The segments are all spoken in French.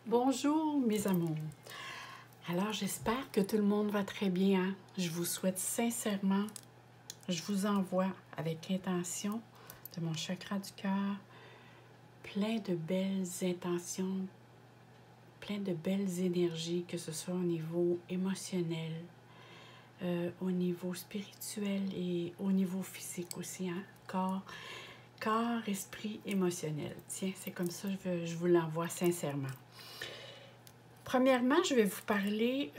Bonjour mes amours. Alors j'espère que tout le monde va très bien. Je vous souhaite sincèrement, je vous envoie avec intention de mon chakra du cœur plein de belles intentions, plein de belles énergies, que ce soit au niveau émotionnel, au niveau spirituel et au niveau physique aussi, hein? Corps, esprit, émotionnel. Tiens, c'est comme ça que je vous l'envoie sincèrement. Premièrement, je vais vous parler,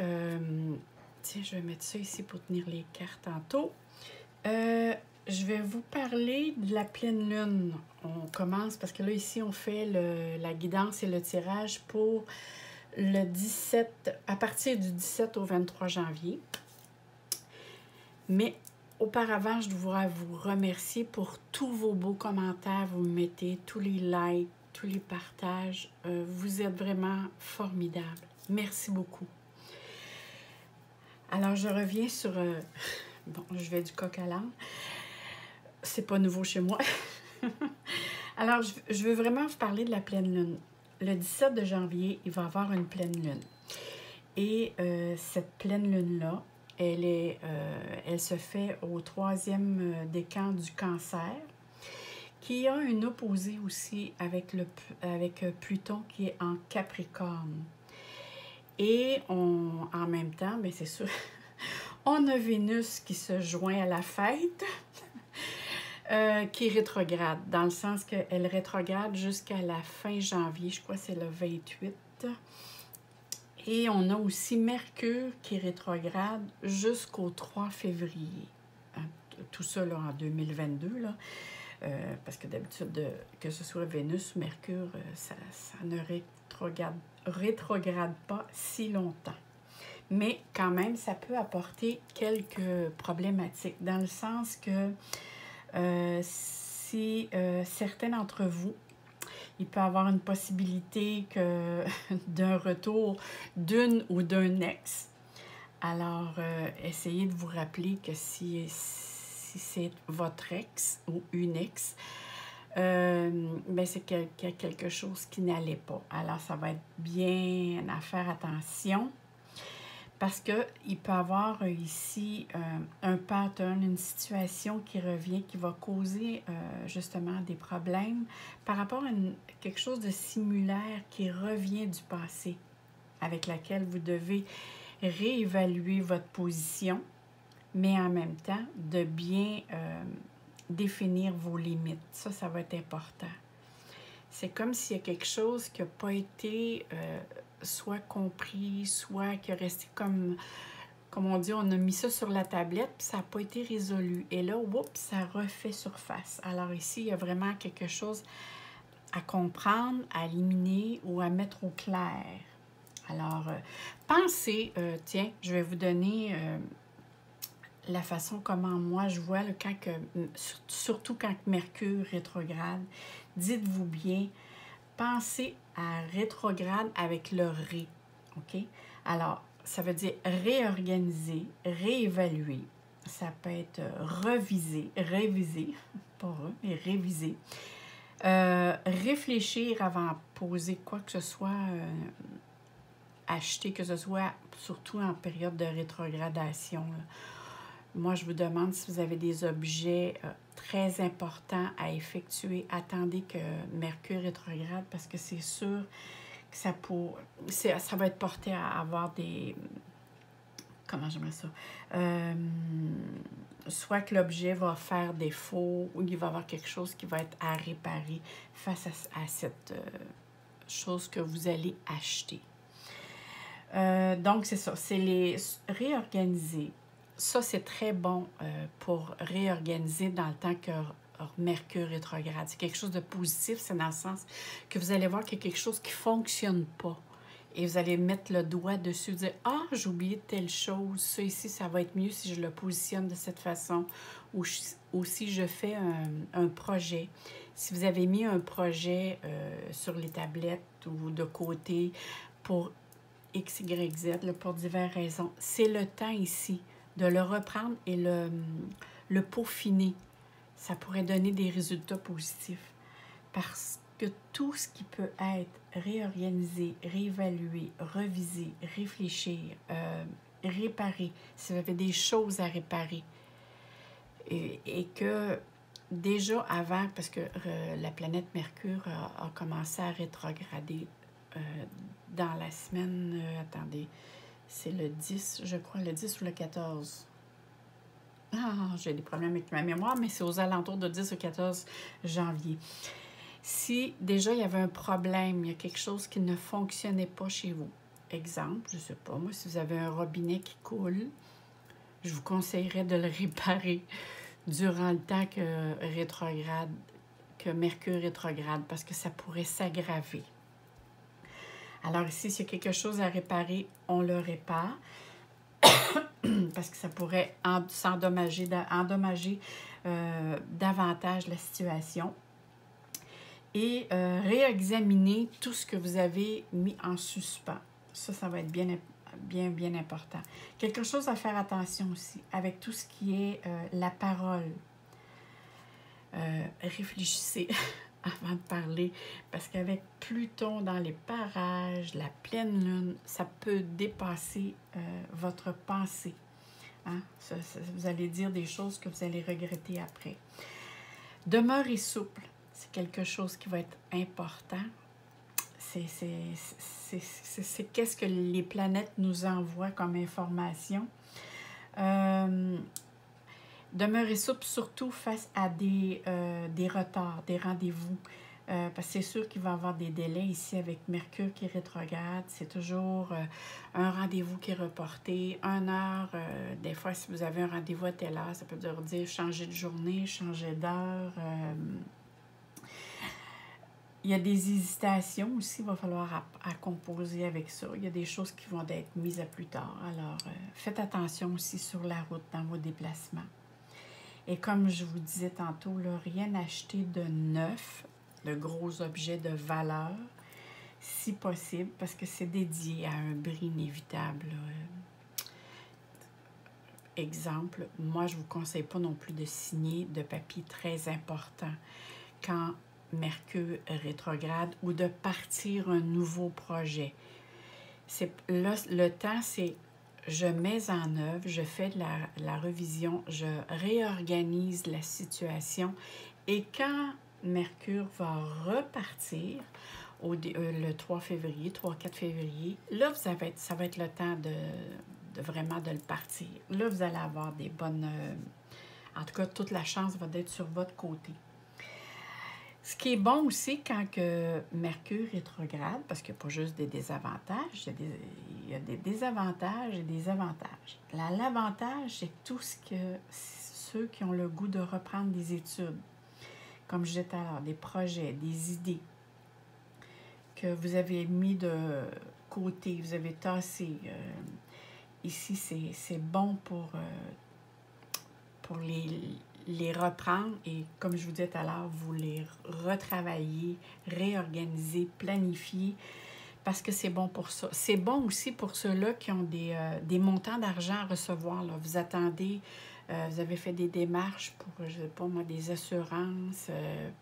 tiens, je vais mettre ça ici pour tenir les cartes tantôt. Je vais vous parler de la pleine lune. On commence parce que là, ici, on fait la guidance et le tirage pour le 17, à partir du 17 au 23 janvier. Mais auparavant, je dois vous remercier pour tous vos beaux commentaires. Vous me mettez tous les likes, tous les partages. Vous êtes vraiment formidables. Merci beaucoup. Alors, je reviens sur... bon, je vais du coq à l'âne. C'est pas nouveau chez moi. Alors, je veux vraiment vous parler de la pleine lune. Le 17 de janvier, il va y avoir une pleine lune. Et cette pleine lune-là, elle se fait au 3e décan du Cancer, qui a une opposée aussi avec Pluton qui est en Capricorne. Et en même temps, bien c'est sûr, on a Vénus qui se joint à la fête, qui est rétrograde, dans le sens qu'elle rétrograde jusqu'à la fin janvier, je crois que c'est le 28. Et on a aussi Mercure qui est rétrograde jusqu'au 3 février. Tout ça là, en 2022, là. Parce que d'habitude, que ce soit Vénus ou Mercure, ça ne rétrograde pas si longtemps. Mais quand même, ça peut apporter quelques problématiques, dans le sens que si certains d'entre vous, il peut y avoir une possibilité d'un retour d'une ou d'un ex. Alors, essayez de vous rappeler que si c'est votre ex ou une ex, ben c'est quelque chose qui n'allait pas. Alors, ça va être bien à faire attention parce qu'il peut y avoir ici un pattern, une situation qui revient, qui va causer justement des problèmes par rapport à quelque chose de similaire qui revient du passé, avec laquelle vous devez réévaluer votre position, mais en même temps, de bien définir vos limites. Ça va être important. C'est comme s'il y a quelque chose qui n'a pas été soit compris, soit qui a resté comme on dit, on a mis ça sur la tablette, puis ça n'a pas été résolu. Et là, oups, ça refait surface. Alors ici, il y a vraiment quelque chose à comprendre, à éliminer ou à mettre au clair. Alors, pensez, tiens, je vais vous donner la façon comment moi je vois, surtout quand Mercure rétrograde, dites-vous bien, pensez à rétrograde avec le ré, OK? Alors, ça veut dire réorganiser, réévaluer. Ça peut être réviser, pas mais réviser. Réfléchir avant de poser quoi que ce soit, acheter, que ce soit surtout en période de rétrogradation, là. Moi, je vous demande si vous avez des objets très importants à effectuer. Attendez que Mercure rétrograde parce que c'est sûr que ça va être porté à avoir des... Comment j'aimerais ça? Soit que l'objet va faire défaut ou il va y avoir quelque chose qui va être à réparer face à cette chose que vous allez acheter. Donc, c'est ça. C'est les réorganiser. Ça, c'est très bon pour réorganiser dans le temps que Mercure rétrograde. C'est quelque chose de positif, c'est dans le sens que vous allez voir qu'il y a quelque chose qui ne fonctionne pas. Et vous allez mettre le doigt dessus, dire « Ah, j'ai oublié telle chose, ça ici, ça va être mieux si je le positionne de cette façon. » Ou si je fais un projet. Si vous avez mis un projet sur les tablettes ou de côté pour X, Y, Z, là, pour diverses raisons, c'est le temps ici de le reprendre et le peaufiner. Ça pourrait donner des résultats positifs. que tout ce qui peut être réorganisé, réévalué, revisé, réfléchir, réparer, si vous avez des choses à réparer, et que déjà avant, parce que la planète Mercure a commencé à rétrograder dans la semaine, attendez, c'est le 10, je crois, le 10 ou le 14. Ah, j'ai des problèmes avec ma mémoire, mais c'est aux alentours de 10 ou 14 janvier. Si déjà il y avait un problème, il y a quelque chose qui ne fonctionnait pas chez vous, exemple, je ne sais pas, moi, si vous avez un robinet qui coule, je vous conseillerais de le réparer durant le temps que Mercure rétrograde, parce que ça pourrait s'aggraver. Alors ici, s'il y a quelque chose à réparer, on le répare, parce que ça pourrait endommager davantage la situation. Et réexaminer tout ce que vous avez mis en suspens. Ça va être bien important. Quelque chose à faire attention aussi, avec tout ce qui est la parole. Réfléchissez avant de parler, parce qu'avec Pluton dans les parages, la pleine lune, ça peut dépasser votre pensée. Hein? Vous allez dire des choses que vous allez regretter après. Demeurez souple. C'est quelque chose qui va être important. C'est qu'est-ce que les planètes nous envoient comme information. Demeurez souple surtout face à des retards, des rendez-vous. Parce que c'est sûr qu'il va y avoir des délais ici avec Mercure qui rétrograde. C'est toujours un rendez-vous qui est reporté, 1 heure. Des fois, si vous avez un rendez-vous à telle heure, ça peut dire changer de journée, changer d'heure. Il y a des hésitations aussi, il va falloir à composer avec ça. Il y a des choses qui vont être mises à plus tard. Alors, faites attention aussi sur la route dans vos déplacements. Et comme je vous disais tantôt, là, rien acheter de neuf, de gros objets de valeur, si possible, parce que c'est dédié à un bris inévitable. Exemple, moi, je ne vous conseille pas non plus de signer de papiers très importants quand Mercure rétrograde ou de partir un nouveau projet. Là, le temps, c'est je mets en œuvre, je fais de la revision, je réorganise la situation et quand Mercure va repartir le 3 février, 3-4 février, là, ça va être le temps de vraiment de le partir. Là, vous allez avoir des bonnes... en tout cas, toute la chance va être sur votre côté. Ce qui est bon aussi quand que Mercure rétrograde, parce qu'il n'y a pas juste des désavantages, il y a des désavantages et des avantages. L'avantage, c'est tout ce que ceux qui ont le goût de reprendre des études, comme je disais tout à l'heure, des projets, des idées que vous avez mis de côté, vous avez tassé. Ici, c'est bon pour les reprendre et, comme je vous disais tout à l'heure, vous les retravailler, réorganiser, planifier, parce que c'est bon pour ça. C'est bon aussi pour ceux-là qui ont des montants d'argent à recevoir. Là. Vous attendez, vous avez fait des démarches pour, je ne sais pas moi, des assurances,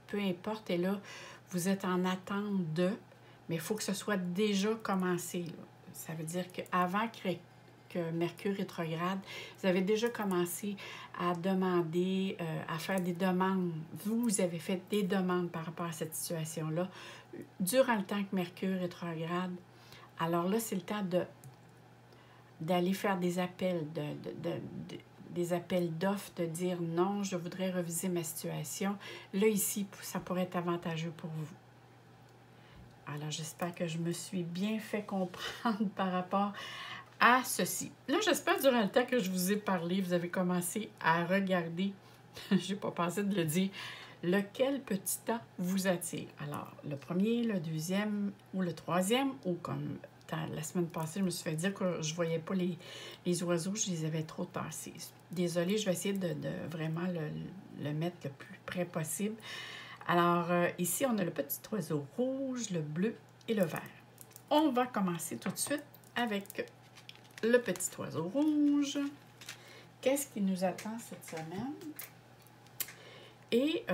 peu importe, et là, vous êtes en attente mais il faut que ce soit déjà commencé. Là. Ça veut dire qu'avant que Mercure rétrograde, vous avez déjà commencé à demander, à faire des demandes. Vous avez fait des demandes par rapport à cette situation-là durant le temps que Mercure rétrograde. Alors là, c'est le temps d'aller faire des appels, des appels d'offres, de dire non, je voudrais reviser ma situation. Là, ici, ça pourrait être avantageux pour vous. Alors, j'espère que je me suis bien fait comprendre par rapport à ceci. Là, j'espère durant le temps que je vous ai parlé, vous avez commencé à regarder, je n'ai pas pensé de le dire, lequel petit temps vous attire. Alors, le premier, le deuxième ou le troisième, ou comme la semaine passée, je me suis fait dire que je ne voyais pas les oiseaux, je les avais trop tassés. Désolée, je vais essayer de vraiment le mettre le plus près possible. Alors, ici, on a le petit oiseau rouge, le bleu et le vert. On va commencer tout de suite avec le petit oiseau rouge. Qu'est-ce qui nous attend cette semaine? Et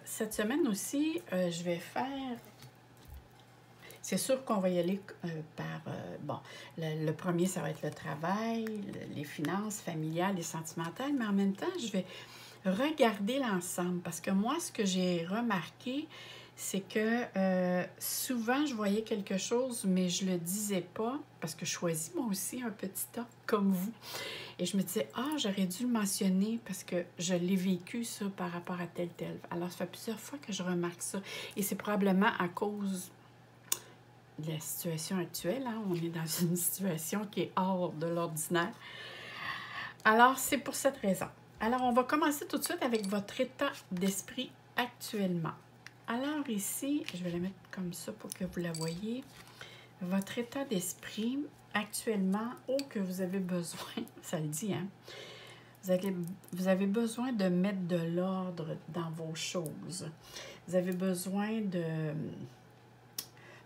cette semaine aussi, je vais faire... C'est sûr qu'on va y aller par... bon, le premier, ça va être le travail, les finances familiales et sentimentales, mais en même temps, je vais regarder l'ensemble. Parce que moi, ce que j'ai remarqué, c'est que souvent, je voyais quelque chose, mais je le disais pas, parce que je choisis moi aussi un petit temps, comme vous. Et je me disais, ah, j'aurais dû le mentionner parce que je l'ai vécu, ça, par rapport à tel. Alors, ça fait plusieurs fois que je remarque ça. Et c'est probablement à cause de la situation actuelle. Hein? On est dans une situation qui est hors de l'ordinaire. Alors, c'est pour cette raison. Alors, on va commencer tout de suite avec votre état d'esprit actuellement. Alors ici, je vais la mettre comme ça pour que vous la voyez. Votre état d'esprit actuellement, oh que vous avez besoin, ça le dit, hein? Vous avez besoin de mettre de l'ordre dans vos choses. Vous avez besoin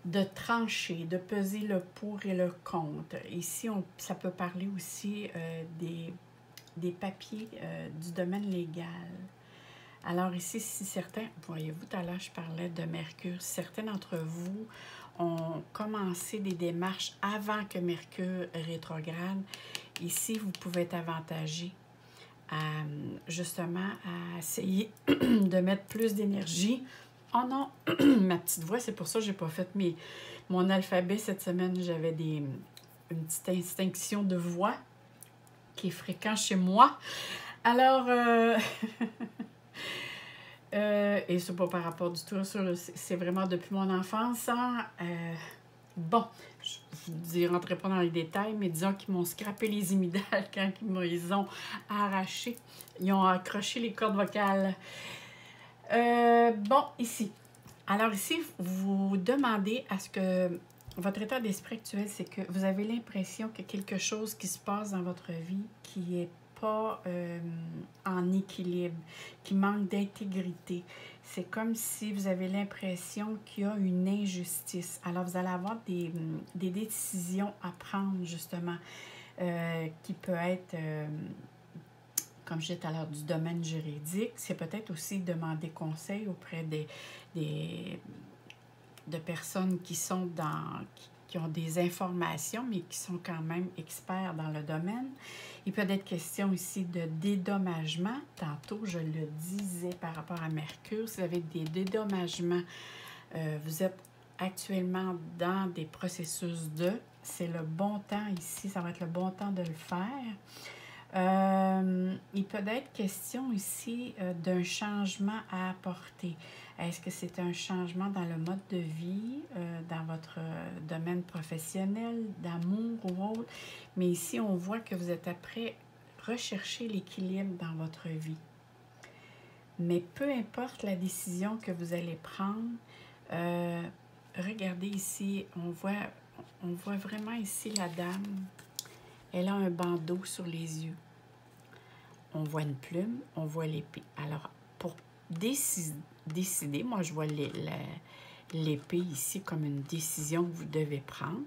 de trancher, de peser le pour et le contre. Ici, ça peut parler aussi des papiers du domaine légal. Alors ici, si certains, voyez-vous, tout à l'heure, je parlais de Mercure, certains d'entre vous ont commencé des démarches avant que Mercure rétrograde. Ici, vous pouvez être avantagé justement à essayer de mettre plus d'énergie. Oh non, ma petite voix, c'est pour ça que je n'ai pas fait mon alphabet cette semaine. J'avais une petite extinction de voix qui est fréquent chez moi. Alors, et c'est pas par rapport du tout à ça, c'est vraiment depuis mon enfance. Hein? Bon, je ne rentrerai pas dans les détails, mais disons qu'ils m'ont scrappé les amygdales quand ils ont arraché. Ils ont accroché les cordes vocales. Bon, ici. Alors ici, vous demandez à ce que votre état d'esprit actuel, c'est que vous avez l'impression que quelque chose qui se passe dans votre vie qui est pas en équilibre, qui manque d'intégrité. C'est comme si vous avez l'impression qu'il y a une injustice. Alors, vous allez avoir des décisions à prendre, justement, qui peut être, comme je disais tout à l'heure, du domaine juridique. C'est peut-être aussi demander conseil auprès de personnes qui sont qui ont des informations, mais qui sont quand même experts dans le domaine. Il peut être question ici de dédommagement. Tantôt, je le disais par rapport à Mercure, si vous avez des dédommagements, vous êtes actuellement dans des processus c'est le bon temps ici, ça va être le bon temps de le faire. Il peut être question ici d'un changement à apporter. Est-ce que c'est un changement dans le mode de vie, dans votre domaine professionnel, d'amour ou autre? Mais ici, on voit que vous êtes après rechercher l'équilibre dans votre vie. Mais peu importe la décision que vous allez prendre, regardez ici, on voit vraiment ici la dame. Elle a un bandeau sur les yeux. On voit une plume, on voit l'épée. Alors, pour décider, moi, je vois l'épée ici comme une décision que vous devez prendre.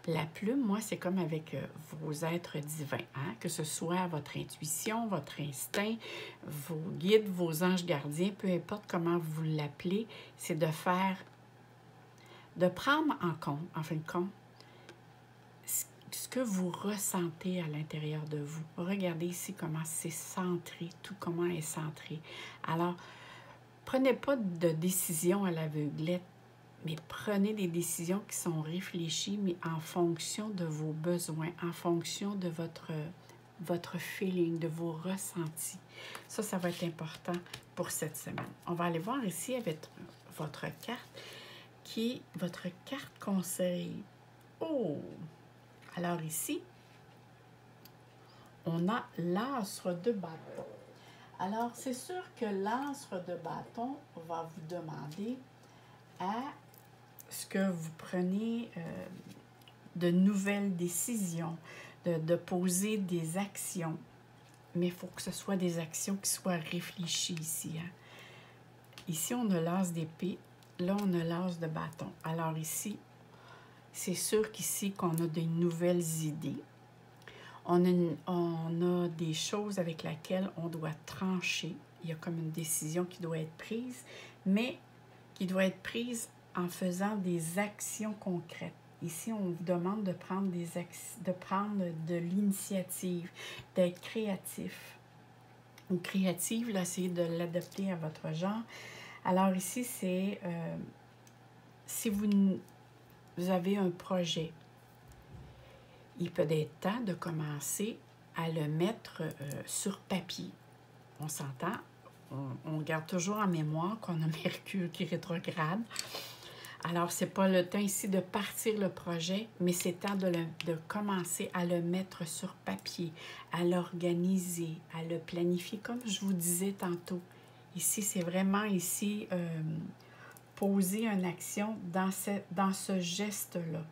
La plume, moi, c'est comme avec vos êtres divins, hein? Que ce soit votre intuition, votre instinct, vos guides, vos anges gardiens, peu importe comment vous l'appelez, c'est de prendre en compte, en fin de compte, ce que vous ressentez à l'intérieur de vous. Regardez ici comment c'est centré, tout comment est centré. Alors, prenez pas de décision à l'aveuglette, mais prenez des décisions qui sont réfléchies, mais en fonction de vos besoins, en fonction de votre feeling, de vos ressentis. Ça va être important pour cette semaine. On va aller voir ici avec votre carte, qui est votre carte conseil. Oh! Alors ici, on a l'astre de bâton. Alors, c'est sûr que l'astre de bâton va vous demander à ce que vous preniez de nouvelles décisions, de poser des actions. Mais il faut que ce soit des actions qui soient réfléchies ici. Hein? Ici, on a l'as d'épée. Là, on a l'as de bâton. Alors ici, c'est sûr qu'ici, qu'on a des nouvelles idées. On a des choses avec lesquelles on doit trancher. il y a comme une décision qui doit être prise, mais qui doit être prise en faisant des actions concrètes. Ici, on vous demande de prendre de l'initiative, d'être créatif ou créative, là, essayez de l'adapter à votre genre. Alors ici, c'est si vous avez un projet, il peut être temps de commencer à le mettre sur papier. On s'entend, on garde toujours en mémoire qu'on a Mercure qui rétrograde. Alors, ce n'est pas le temps ici de partir le projet, mais c'est temps de commencer à le mettre sur papier, à l'organiser, à le planifier, comme je vous disais tantôt. Ici, c'est vraiment ici poser une action dans ce geste-là.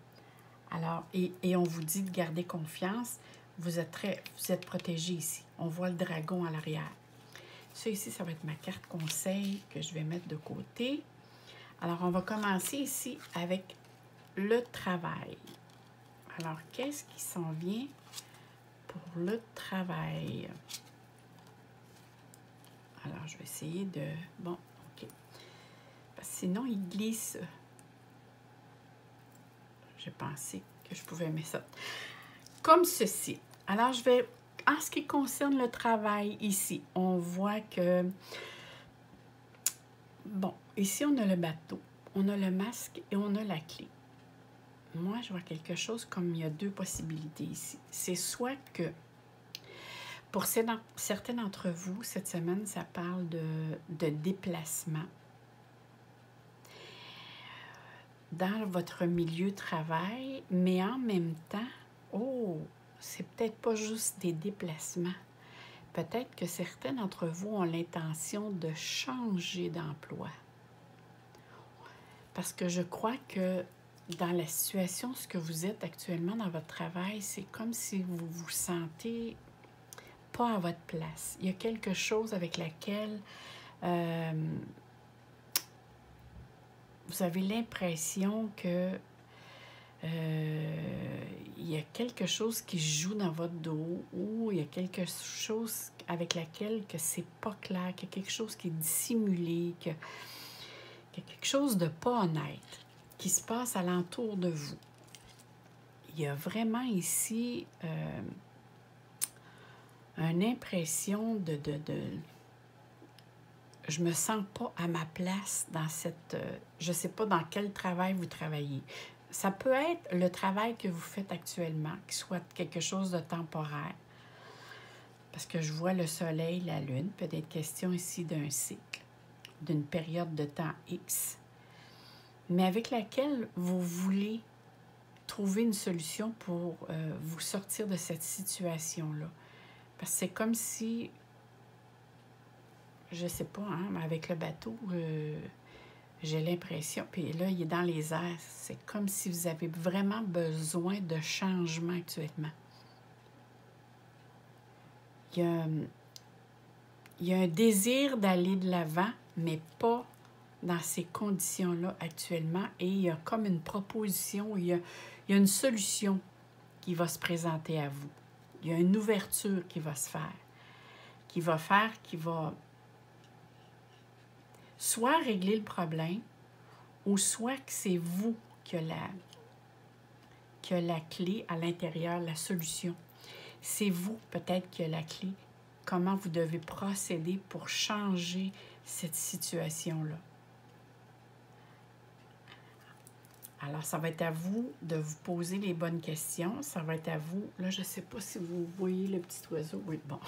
Alors, et on vous dit de garder confiance. Vous êtes protégé ici. On voit le dragon à l'arrière. Ça ici, ça va être ma carte conseil que je vais mettre de côté. Alors, on va commencer ici avec le travail. Alors, qu'est-ce qui s'en vient pour le travail? Alors, je vais essayer de... Bon, OK. Parce que sinon, il glisse. J'ai pensé que je pouvais mettre ça comme ceci. Alors, je vais... En ce qui concerne le travail ici, on voit que... Bon, ici, on a le bateau, on a le masque et on a la clé. Moi, je vois quelque chose comme il y a deux possibilités ici. C'est soit que, pour certains d'entre vous, cette semaine, ça parle de déplacement dans votre milieu de travail, mais en même temps, oh, c'est peut-être pas juste des déplacements. Peut-être que certains d'entre vous ont l'intention de changer d'emploi. Parce que je crois que dans la situation, ce que vous êtes actuellement dans votre travail, c'est comme si vous vous sentez pas à votre place. Il y a quelque chose avec laquelle vous avez l'impression que il y a quelque chose qui joue dans votre dos ou il y a quelque chose avec laquelle que c'est pas clair, qu'il y a quelque chose qui est dissimulé, qu'il y a quelque chose de pas honnête qui se passe alentour de vous. Il y a vraiment ici une impression de je me sens pas à ma place dans cette... je sais pas dans quel travail vous travaillez. Ça peut être le travail que vous faites actuellement, qui soit quelque chose de temporaire. Parce que je vois le soleil, la lune, peut-être question ici d'un cycle, d'une période de temps X, mais avec laquelle vous voulez trouver une solution pour vous sortir de cette situation-là. Parce que c'est comme si, je sais pas, hein, mais avec le bateau, j'ai l'impression, puis là, il est dans les airs, c'est comme si vous avez vraiment besoin de changement actuellement. Il y a un désir d'aller de l'avant, mais pas dans ces conditions-là actuellement. Et il y a comme une proposition, il y a une solution qui va se présenter à vous. Il y a une ouverture qui va se faire, qui va soit régler le problème, ou soit que c'est vous qui a la clé à l'intérieur, la solution. C'est vous peut-être qui a la clé, comment vous devez procéder pour changer cette situation-là. Alors, ça va être à vous de vous poser les bonnes questions. Ça va être à vous. Là, je ne sais pas si vous voyez le petit oiseau. Oui, bon.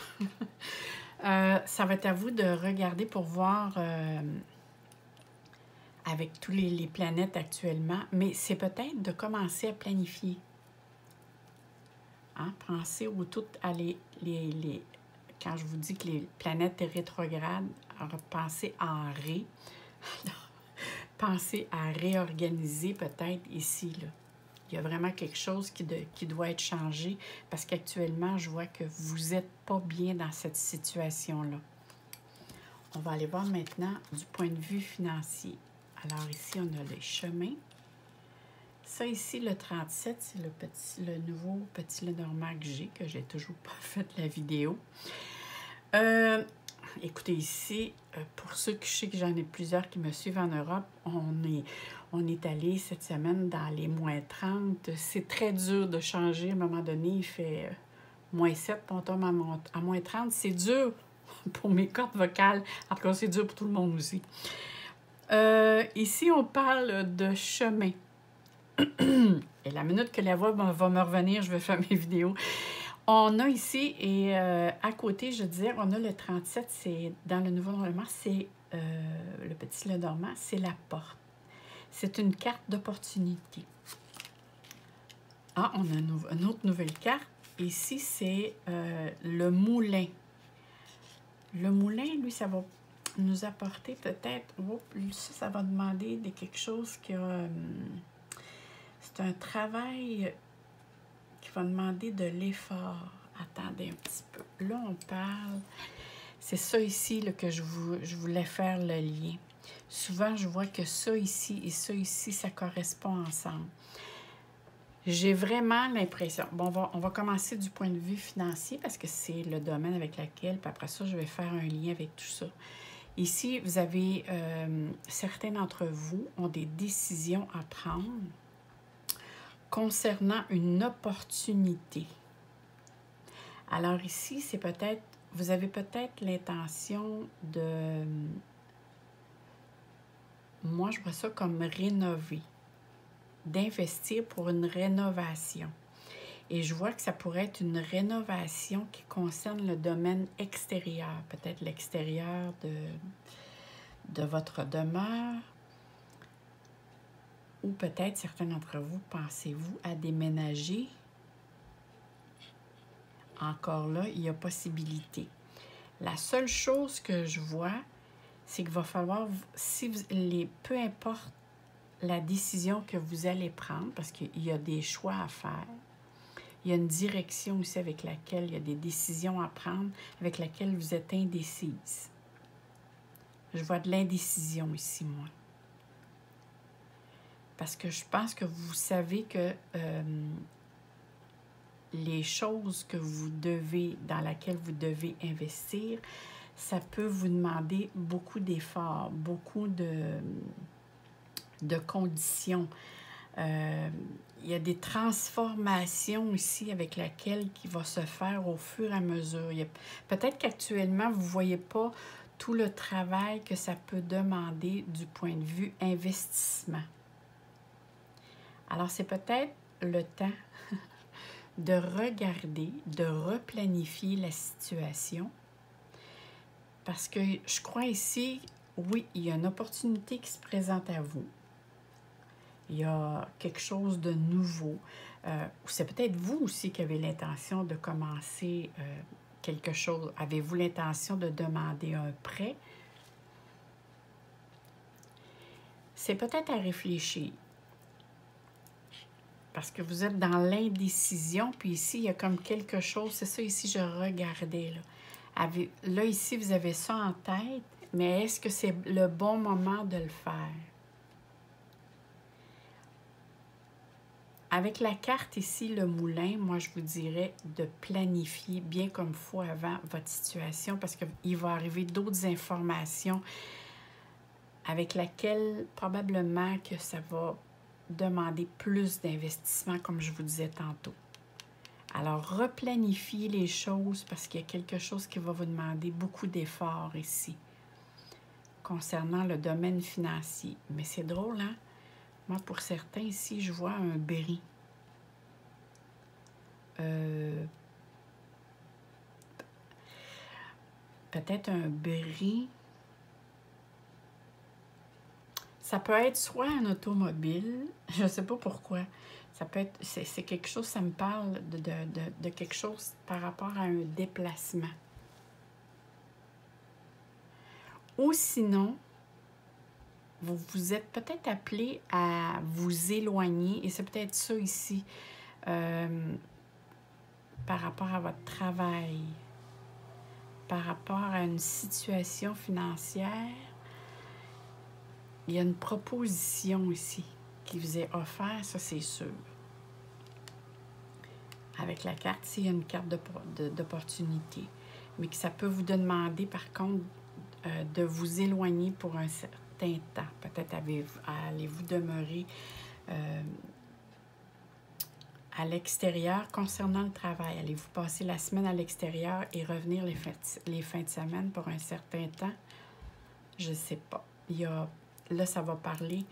Ça va être à vous de regarder pour voir avec tous les planètes actuellement. Mais c'est peut-être de commencer à planifier. Hein? Pensez au tout à quand je vous dis que les planètes rétrogrades, pensez en ré. Pensez à réorganiser peut-être ici, là. Il y a vraiment quelque chose qui doit être changé parce qu'actuellement, je vois que vous n'êtes pas bien dans cette situation-là. On va aller voir maintenant du point de vue financier. Alors ici, on a les chemins. Ça ici, le 37, c'est le nouveau petit Lenormand que j'ai toujours pas fait la vidéo. écoutez, ici, pour ceux que je sais que j'en ai plusieurs qui me suivent en Europe, on est allé cette semaine dans les -30. C'est très dur de changer. À un moment donné, il fait -7, puis on tombe à -30. C'est dur pour mes cordes vocales. En tout cas, c'est dur pour tout le monde aussi. Ici, on parle de chemin. Et la minute que la voix va me revenir, je vais faire mes vidéos. On a ici, et à côté, je veux dire, on a le 37, c'est dans le Nouveau-Normand, c'est le petit Le Normand, c'est la porte. C'est une carte d'opportunité. Ah, on a une autre nouvelle carte. Ici, c'est le moulin. Le moulin, lui, ça va nous apporter peut-être... Oh, ça va demander de quelque chose qui a... c'est un travail qui va demander de l'effort. Attendez un petit peu. Là, on parle... C'est ça ici là, que je voulais faire le lien. Souvent, je vois que ça ici et ça ici, ça correspond ensemble. J'ai vraiment l'impression... Bon, on va commencer du point de vue financier parce que c'est le domaine avec lequel, puis après ça, je vais faire un lien avec tout ça. Ici, vous avez... certains d'entre vous ont des décisions à prendre concernant une opportunité. Alors ici, c'est peut-être... Vous avez peut-être l'intention de... Moi, je vois ça comme rénover. D'investir pour une rénovation. Et je vois que ça pourrait être une rénovation qui concerne le domaine extérieur. Peut-être l'extérieur de votre demeure. Ou peut-être certains d'entre vous, pensez-vous à déménager. Encore là, il y a possibilité. La seule chose que je vois, c'est qu'il va falloir, peu importe la décision que vous allez prendre, parce qu'il y a des choix à faire, il y a une direction aussi avec laquelle il y a des décisions à prendre, avec laquelle vous êtes indécise. Je vois de l'indécision ici, moi. Parce que je pense que vous savez que les choses que vous devez, dans lesquelles vous devez investir, ça peut vous demander beaucoup d'efforts, beaucoup de conditions. Il y a des transformations aussi avec lesquelles qui va se faire au fur et à mesure. Peut-être qu'actuellement, vous ne voyez pas tout le travail que ça peut demander du point de vue investissement. Alors, c'est peut-être le temps de regarder, de replanifier la situation. Parce que je crois ici, oui, il y a une opportunité qui se présente à vous. Il y a quelque chose de nouveau. C'est peut-être vous aussi qui avez l'intention de commencer quelque chose. Avez-vous l'intention de demander un prêt? C'est peut-être à réfléchir. Parce que vous êtes dans l'indécision, puis ici, il y a comme quelque chose. C'est ça, ici, je regardais. Là, ici, vous avez ça en tête, mais est-ce que c'est le bon moment de le faire? Avec la carte ici, le moulin, moi, je vous dirais de planifier bien comme il faut avant votre situation parce qu'il va arriver d'autres informations avec lesquelles probablement que ça va demander plus d'investissement, comme je vous disais tantôt. Alors, replanifiez les choses parce qu'il y a quelque chose qui va vous demander beaucoup d'efforts ici concernant le domaine financier. Mais c'est drôle, hein? Moi, pour certains, ici, je vois un bris. Peut-être un bris. Ça peut être soit un automobile, je ne sais pas pourquoi. Ça peut être, c'est quelque chose, ça me parle de quelque chose par rapport à un déplacement. Ou sinon, vous êtes peut-être appelé à vous éloigner, et c'est peut-être ça ici, par rapport à votre travail, par rapport à une situation financière. Il y a une proposition ici qui vous est offerte, ça c'est sûr. Avec la carte, il y a une carte d'opportunité. mais que ça peut vous demander, par contre, de vous éloigner pour un certain temps. Peut-être allez-vous demeurer à l'extérieur concernant le travail. Allez-vous passer la semaine à l'extérieur et revenir les fins de semaine pour un certain temps? Je ne sais pas. Là, ça va parler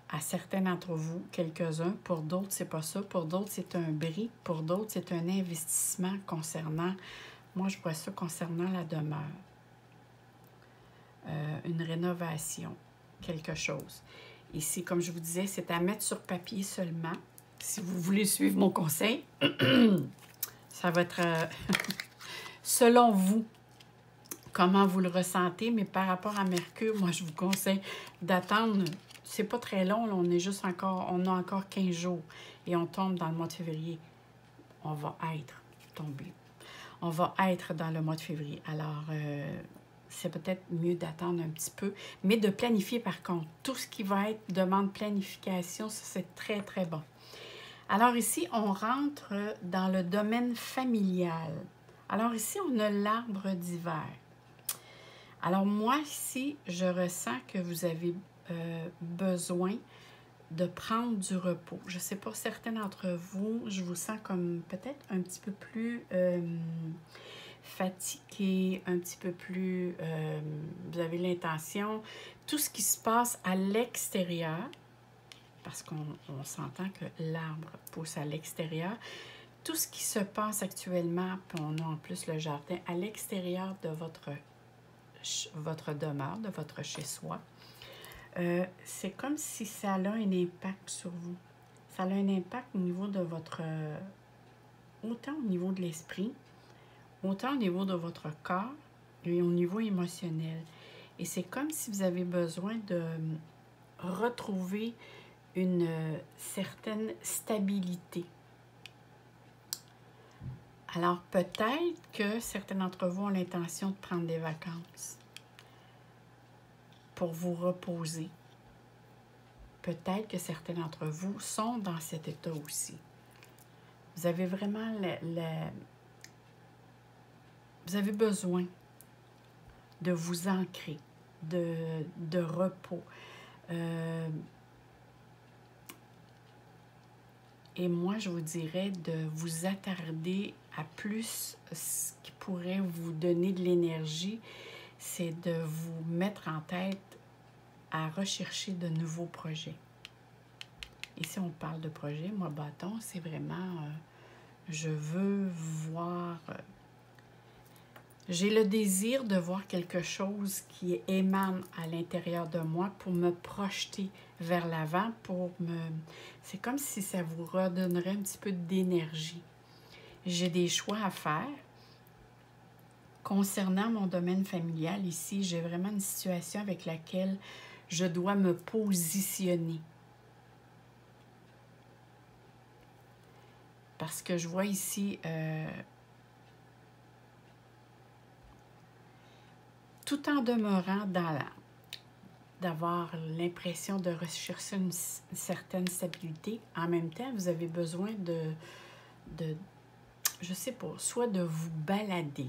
à certains d'entre vous, quelques-uns. Pour d'autres, c'est pas ça. Pour d'autres, c'est un bris. Pour d'autres, c'est un investissement concernant... Moi, je vois ça concernant la demeure. Une rénovation, quelque chose. Ici, comme je vous disais, c'est à mettre sur papier seulement. Si vous voulez suivre mon conseil, ça va être selon vous, comment vous le ressentez, mais par rapport à Mercure, moi, je vous conseille d'attendre. C'est pas très long, là, on a encore 15 jours et on tombe dans le mois de février. On va être tombé. On va être dans le mois de février. Alors, c'est peut-être mieux d'attendre un petit peu, mais de planifier par contre. Tout ce qui va être demande planification, ça c'est très, très bon. Alors ici, on rentre dans le domaine familial. Alors ici, on a l'arbre d'hiver. Alors moi, ici, je ressens que vous avez besoin de prendre du repos. Je ne sais pas, certains d'entre vous, je vous sens comme peut-être un petit peu plus fatigué, un petit peu plus... vous avez l'intention, tout ce qui se passe à l'extérieur, parce qu'on s'entend que l'arbre pousse à l'extérieur, tout ce qui se passe actuellement, puis on a en plus le jardin, à l'extérieur de votre demeure, de votre chez-soi, c'est comme si ça a un impact sur vous. Ça a un impact au niveau de votre... autant au niveau de l'esprit, autant au niveau de votre corps et au niveau émotionnel. Et c'est comme si vous avez besoin de retrouver une certaine stabilité. Alors, peut-être que certains d'entre vous ont l'intention de prendre des vacances pour vous reposer. Peut-être que certains d'entre vous sont dans cet état aussi. Vous avez vraiment vous avez besoin de vous ancrer, de repos. Et moi, je vous dirais de vous attarder à plus ce qui pourrait vous donner de l'énergie, c'est de vous mettre en tête à rechercher de nouveaux projets. Et si on parle de projet, moi, bâton, c'est vraiment, je veux voir, j'ai le désir de voir quelque chose qui émane à l'intérieur de moi pour me projeter vers l'avant, c'est comme si ça vous redonnerait un petit peu d'énergie. J'ai des choix à faire. Concernant mon domaine familial, ici, j'ai vraiment une situation avec laquelle je dois me positionner. Parce que je vois ici, tout en demeurant d'avoir l'impression de rechercher une certaine stabilité, en même temps, vous avez besoin de je sais pas, soit de vous balader,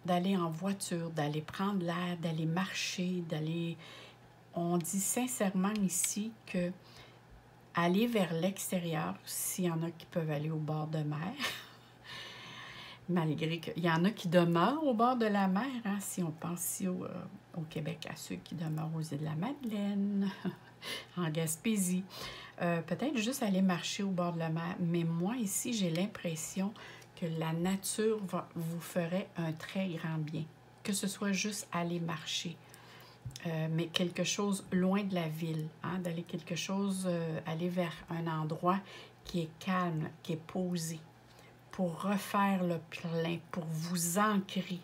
d'aller en voiture, d'aller prendre l'air, d'aller marcher, On dit sincèrement ici que aller vers l'extérieur, s'il y en a qui peuvent aller au bord de mer, malgré qu'il y en a qui demeurent au bord de la mer, hein, si on pense ici au Québec à ceux qui demeurent aux îles de la Madeleine, en Gaspésie. Peut-être juste aller marcher au bord de la mer. Mais moi, ici, j'ai l'impression que la nature vous ferait un très grand bien. Que ce soit juste aller marcher. Mais quelque chose loin de la ville. Hein, d'aller quelque chose, aller vers un endroit qui est calme, qui est posé. Pour refaire le plein, pour vous ancrer.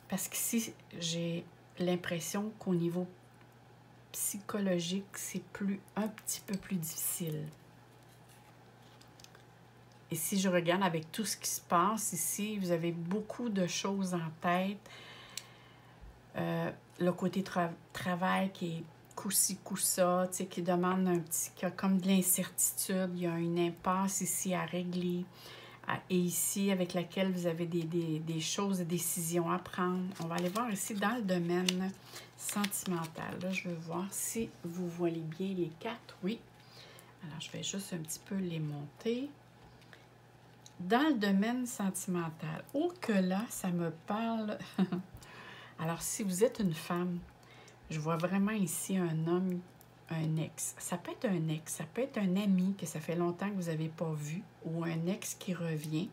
Parce qu'ici, j'ai l'impression qu'au niveau psychologique, c'est un petit peu plus difficile. Et si je regarde avec tout ce qui se passe ici, vous avez beaucoup de choses en tête. Le côté travail qui est coup-ci, coup-ça, tu sais, qui demande un petit, qui a comme de l'incertitude, il y a une impasse ici à régler, et ici avec laquelle vous avez des choses, des décisions à prendre. On va aller voir ici dans le domaine sentimental. Là, je veux voir si vous voyez bien les cartes. Oui. Alors, je vais juste un petit peu les monter. Dans le domaine sentimental, oh que là, ça me parle. Alors, si vous êtes une femme, je vois vraiment ici un homme, un ex. Ça peut être un ex, ça peut être un ami que ça fait longtemps que vous n'avez pas vu ou un ex qui revient.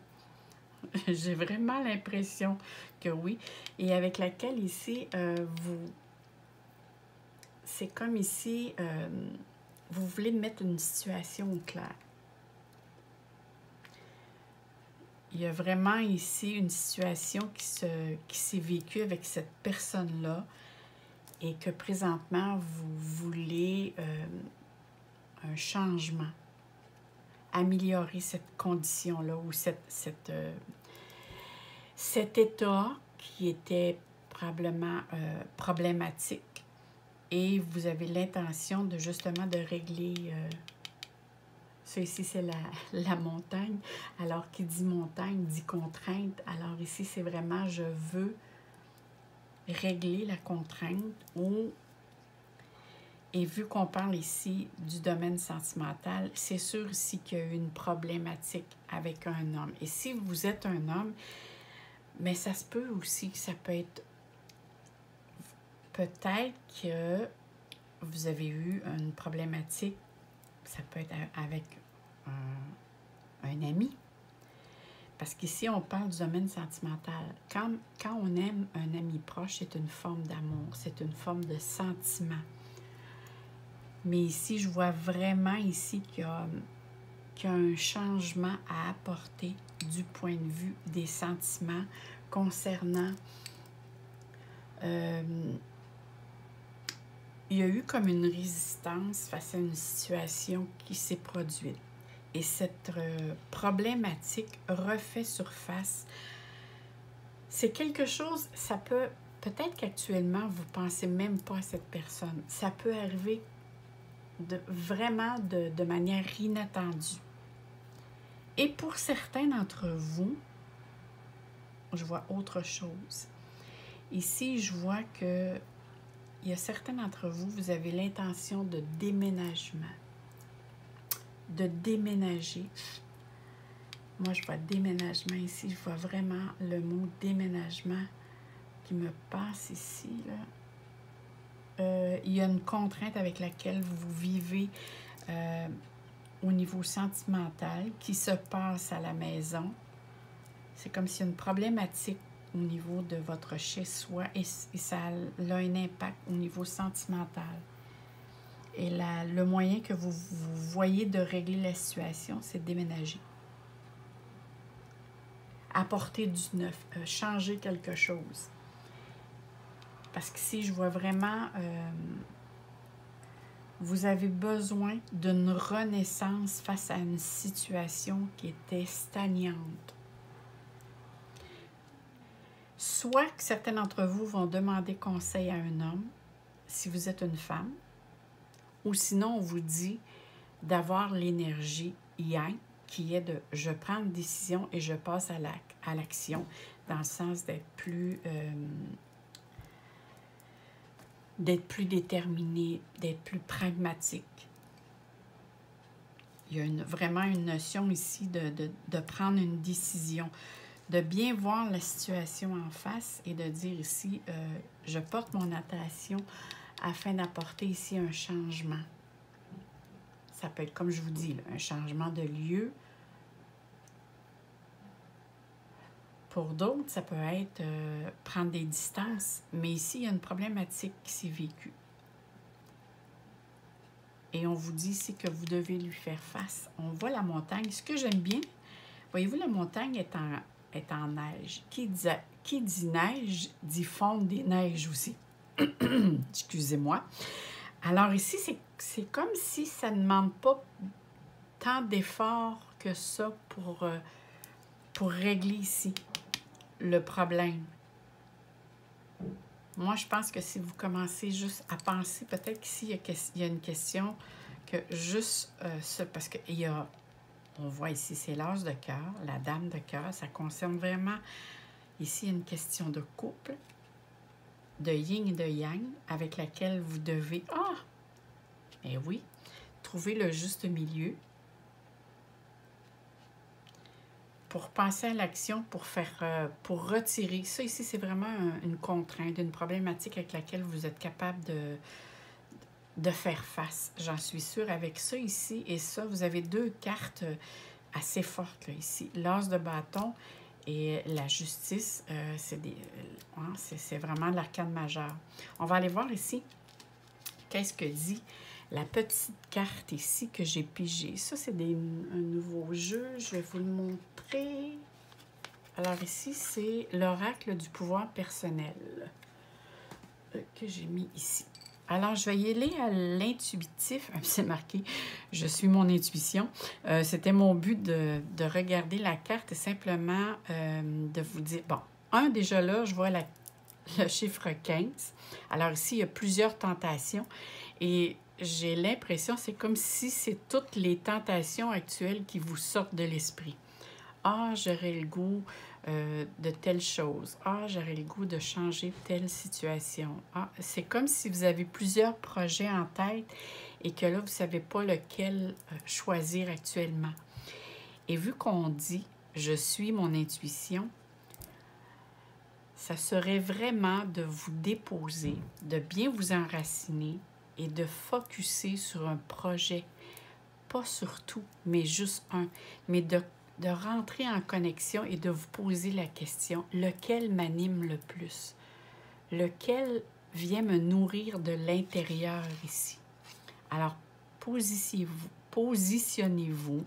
J'ai vraiment l'impression que oui. Et avec laquelle ici, c'est comme ici, vous voulez mettre une situation au clair. Il y a vraiment ici une situation qui s'est vécue avec cette personne-là et que présentement, vous voulez un changement, améliorer cette condition-là ou cet état qui était probablement problématique et vous avez l'intention de justement de régler... ça ici, c'est la montagne. Alors, qui dit montagne, dit contrainte. Alors ici, c'est vraiment, je veux régler la contrainte ou... Et vu qu'on parle ici du domaine sentimental, c'est sûr ici qu'il y a eu une problématique avec un homme. Et si vous êtes un homme, mais ça se peut aussi que ça peut être... Peut-être que vous avez eu une problématique, ça peut être avec un ami. Parce qu'ici, on parle du domaine sentimental. Quand on aime un ami proche, c'est une forme d'amour, c'est une forme de sentiment. Mais ici, je vois vraiment ici qu'il y a un changement à apporter du point de vue des sentiments concernant... il y a eu comme une résistance face à une situation qui s'est produite. Et cette problématique refait surface. C'est quelque chose, ça peut... Peut-être qu'actuellement, vous ne pensez même pas à cette personne. Ça peut arriver vraiment de manière inattendue. Et pour certains d'entre vous, je vois autre chose. Ici, je vois que il y a certains d'entre vous, vous avez l'intention de déménagement. De déménager. Moi, je vois déménagement ici. Je vois vraiment le mot déménagement qui me passe ici, là. Il y a une contrainte avec laquelle vous vivez au niveau sentimental qui se passe à la maison. C'est comme s'il y a une problématique au niveau de votre chez-soi et ça a un impact au niveau sentimental. Et le moyen que vous voyez de régler la situation, c'est de déménager. Apporter du neuf, changer quelque chose. Parce qu'ici, je vois vraiment, vous avez besoin d'une renaissance face à une situation qui était stagnante. Soit que certains d'entre vous vont demander conseil à un homme, si vous êtes une femme, ou sinon on vous dit d'avoir l'énergie yang, qui est de « je prends une décision et je passe à l'action », dans le sens d'être plus déterminé, d'être plus pragmatique. Il y a vraiment une notion ici de prendre une décision, de bien voir la situation en face et de dire ici, je porte mon attention afin d'apporter ici un changement. Ça peut être, comme je vous dis, là, un changement de lieu. Pour d'autres, ça peut être prendre des distances. Mais ici, il y a une problématique qui s'est vécue. Et on vous dit ici que vous devez lui faire face. On voit la montagne. Ce que j'aime bien, voyez-vous, la montagne est en neige. Qui dit neige, dit fondre des neiges aussi. Excusez-moi. Alors ici, c'est comme si ça ne demande pas tant d'efforts que ça pour régler ici le problème. Moi, je pense que si vous commencez juste à penser, peut-être qu'ici, il y a une question que juste ça, parce qu'il y a, on voit ici, c'est l'as de cœur, la dame de cœur, ça concerne vraiment, ici, il y a une question de couple, de yin et de yang, avec laquelle vous devez, eh oui, trouver le juste milieu pour passer à l'action, pour retirer. Ça ici, c'est vraiment une contrainte, une problématique avec laquelle vous êtes capable de faire face. J'en suis sûre avec ça ici et ça. Vous avez deux cartes assez fortes là, ici. L'as de bâton et la justice, c'est vraiment l'arcane majeure. On va aller voir ici qu'est-ce que dit la petite carte ici que j'ai pigée. Ça, c'est un nouveau jeu. Je vais vous le montrer. Alors ici, c'est l'oracle du pouvoir personnel que j'ai mis ici. Alors, je vais y aller à l'intuitif. C'est marqué « Je suis mon intuition ». C'était mon but de regarder la carte et simplement de vous dire... Bon, déjà là, je vois le chiffre 15. Alors ici, il y a plusieurs tentations et j'ai l'impression, c'est comme si c'est toutes les tentations actuelles qui vous sortent de l'esprit. J'aurais le goût de telle chose. J'aurais le goût de changer telle situation. C'est comme si vous avez plusieurs projets en tête et que là, vous ne savez pas lequel choisir actuellement. Et vu qu'on dit « je suis mon intuition », ça serait vraiment de vous déposer, de bien vous enraciner et de focusser sur un projet. Pas sur tout, mais juste un. Mais de rentrer en connexion et de vous poser la question, lequel m'anime le plus? Lequel vient me nourrir de l'intérieur ici? Alors, positionnez-vous,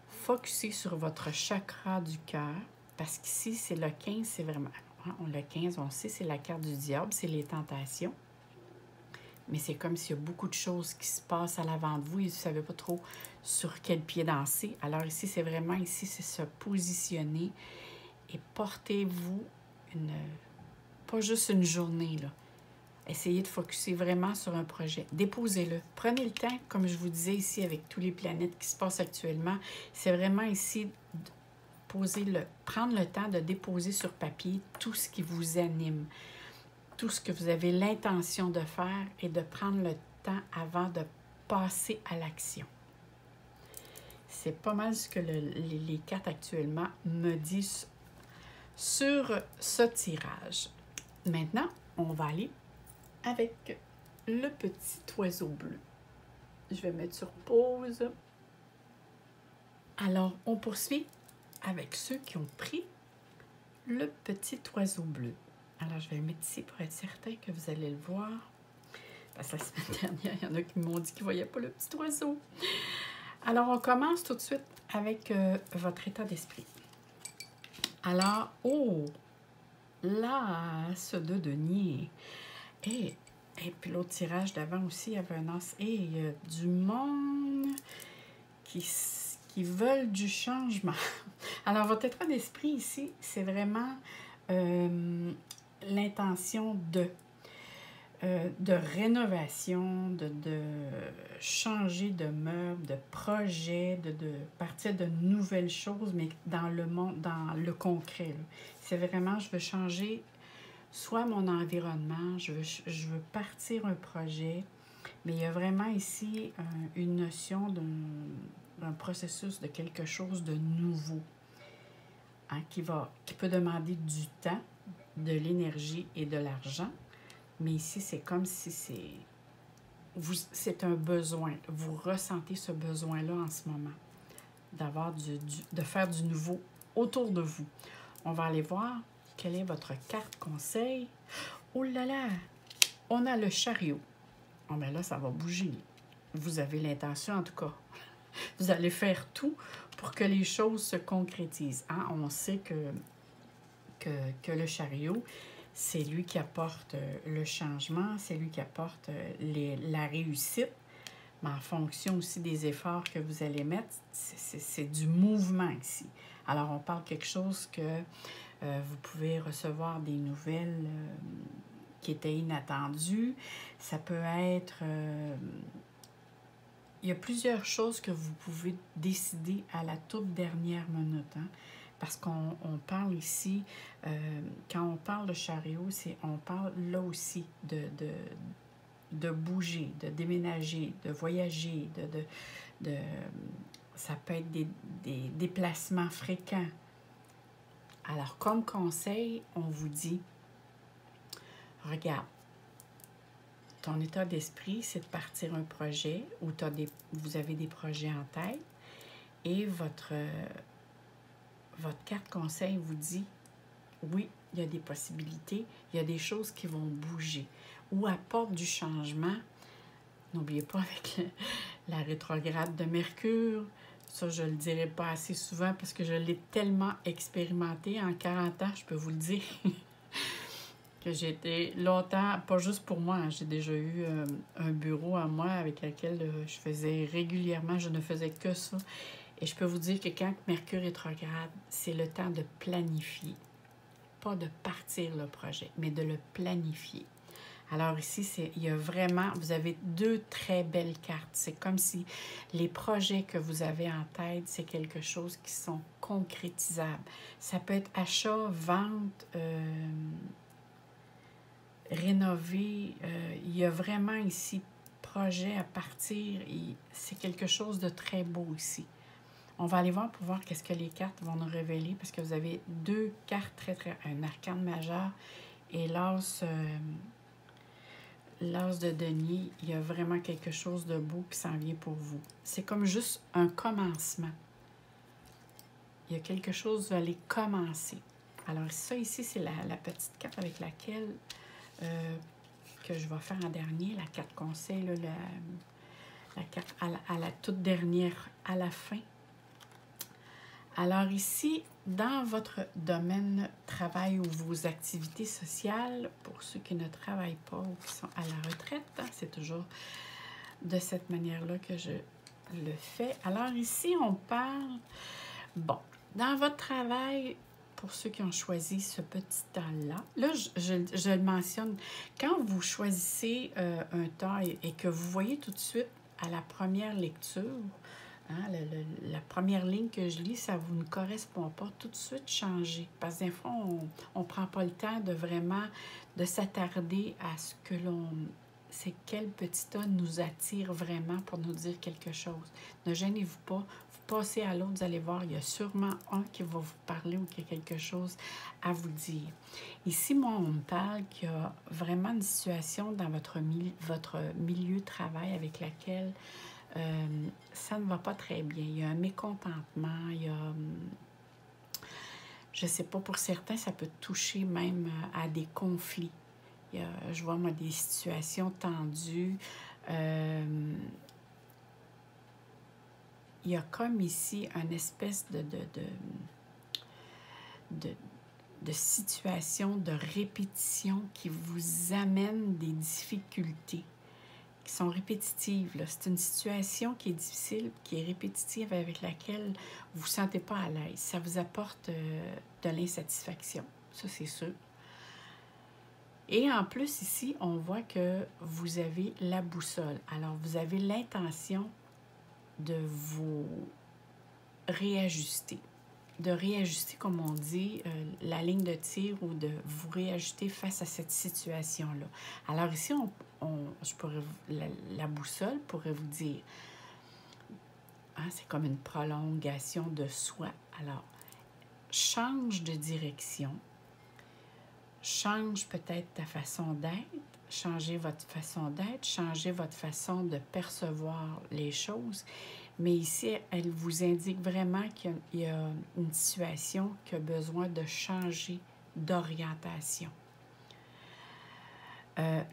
focussez sur votre chakra du cœur, parce qu'ici, c'est le 15, c'est vraiment... Le 15, on sait, c'est la carte du diable, c'est les tentations. Mais c'est comme s'il y a beaucoup de choses qui se passent à l'avant de vous et vous ne savez pas trop sur quel pied danser. Alors ici, c'est vraiment, ici, c'est se positionner et portez-vous pas juste une journée, là. Essayez de focusser vraiment sur un projet. Déposez-le. Prenez le temps, comme je vous disais ici, avec tous les planètes qui se passent actuellement. C'est vraiment ici, prendre le temps de déposer sur papier tout ce qui vous anime. Tout ce que vous avez l'intention de faire et de prendre le temps avant de passer à l'action. C'est pas mal ce que les cartes actuellement me disent sur ce tirage. Maintenant, on va aller avec le petit oiseau bleu. Je vais mettre sur pause. Alors, on poursuit avec ceux qui ont pris le petit oiseau bleu. Alors, je vais le mettre ici pour être certain que vous allez le voir. Parce que la semaine dernière, il y en a qui m'ont dit qu'ils ne voyaient pas le petit oiseau. Alors, on commence tout de suite avec votre état d'esprit. Alors, l'as de denier. Et puis l'autre tirage d'avant aussi, il y avait un as. Et il y a du monde qui veulent du changement. Alors, votre état d'esprit ici, c'est vraiment l'intention de rénovation, de changer de meubles, de projets, de partir de nouvelles choses, mais dans le monde, dans le concret. C'est vraiment, je veux changer soit mon environnement, je veux partir un projet, mais il y a vraiment ici une notion d'un processus, de quelque chose de nouveau, hein, qui peut demander du temps, de l'énergie et de l'argent. Mais ici, c'est comme si c'est un besoin. Vous ressentez ce besoin-là en ce moment, de faire du nouveau autour de vous. On va aller voir quelle est votre carte conseil. Oh là là! On a le chariot. Oh ben là, ça va bouger. Vous avez l'intention, en tout cas. Vous allez faire tout pour que les choses se concrétisent. Hein? On sait que le chariot, c'est lui qui apporte le changement, c'est lui qui apporte la réussite, mais en fonction aussi des efforts que vous allez mettre, c'est du mouvement ici. Alors, on parle quelque chose que Vous pouvez recevoir des nouvelles qui étaient inattendues. Ça peut être... il y a plusieurs choses que vous pouvez décider à la toute dernière minute, hein, parce qu'on parle ici, quand on parle de chariot, on parle là aussi de bouger, de déménager, de voyager, ça peut être des déplacements fréquents. Alors, comme conseil, on vous dit, regarde, ton état d'esprit, c'est de partir un projet où vous avez des projets en tête et votre carte conseil vous dit, oui, il y a des possibilités, il y a des choses qui vont bouger ou apportent du changement. N'oubliez pas avec la rétrograde de Mercure, ça je ne le dirai pas assez souvent parce que je l'ai tellement expérimenté en 40 ans, je peux vous le dire. Que j'ai été longtemps, pas juste pour moi, hein, j'ai déjà eu un bureau à moi avec lequel je faisais régulièrement, je ne faisais que ça. Et je peux vous dire que quand Mercure rétrograde, c'est le temps de planifier. Pas de partir le projet, mais de le planifier. Alors ici, il y a vraiment, vous avez deux très belles cartes. C'est comme si les projets que vous avez en tête, c'est quelque chose qui sont concrétisables. Ça peut être achat, vente, rénover. Il y a vraiment ici projet à partir et c'est quelque chose de très beau ici. On va aller voir pour voir qu'est-ce que les cartes vont nous révéler parce que vous avez deux cartes un arcane majeur et l'as de denier. Il y a vraiment quelque chose de beau qui s'en vient pour vous. C'est comme juste un commencement. Il y a quelque chose, vous allez commencer. Alors ça ici, c'est la petite carte avec laquelle que je vais faire en dernier, la carte conseil, là, la carte à la toute dernière, à la fin. Alors ici, dans votre domaine travail ou vos activités sociales, pour ceux qui ne travaillent pas ou qui sont à la retraite, hein, c'est toujours de cette manière-là que je le fais. Alors ici, on parle, bon, dans votre travail, pour ceux qui ont choisi ce petit temps-là, là, je le mentionne, quand vous choisissez un temps et que vous voyez tout de suite à la première lecture, hein, la première ligne que je lis, ça vous ne correspond pas, tout de suite changer. Parce que des fois, on ne prend pas le temps de vraiment de s'attarder à ce que l'on... C'est quel petit tas nous attire vraiment pour nous dire quelque chose. Ne gênez-vous pas. Vous passez à l'autre, vous allez voir, il y a sûrement un qui va vous parler ou qui a quelque chose à vous dire. Ici, moi, on me parle qu'il y a vraiment une situation dans votre milieu de travail avec laquelle ça ne va pas très bien. Il y a un mécontentement, il y a... je ne sais pas, pour certains, ça peut toucher même à des conflits. Je vois, moi, des situations tendues. Il y a comme ici une espèce de situation de répétition qui vous amène des difficultés qui sont répétitives. C'est une situation qui est difficile, qui est répétitive, avec laquelle vous ne vous sentez pas à l'aise. Ça vous apporte de l'insatisfaction, ça c'est sûr. Et en plus, ici, on voit que vous avez la boussole. Alors, vous avez l'intention de vous réajuster. De réajuster, comme on dit, la ligne de tir ou de vous réajuster face à cette situation-là. Alors ici, la boussole pourrait vous dire, hein, c'est comme une prolongation de soi. Alors, change de direction. Change peut-être ta façon d'être, changez votre façon d'être, changez votre façon de percevoir les choses. Mais ici, elle vous indique vraiment qu'il y a une situation qui a besoin de changer d'orientation.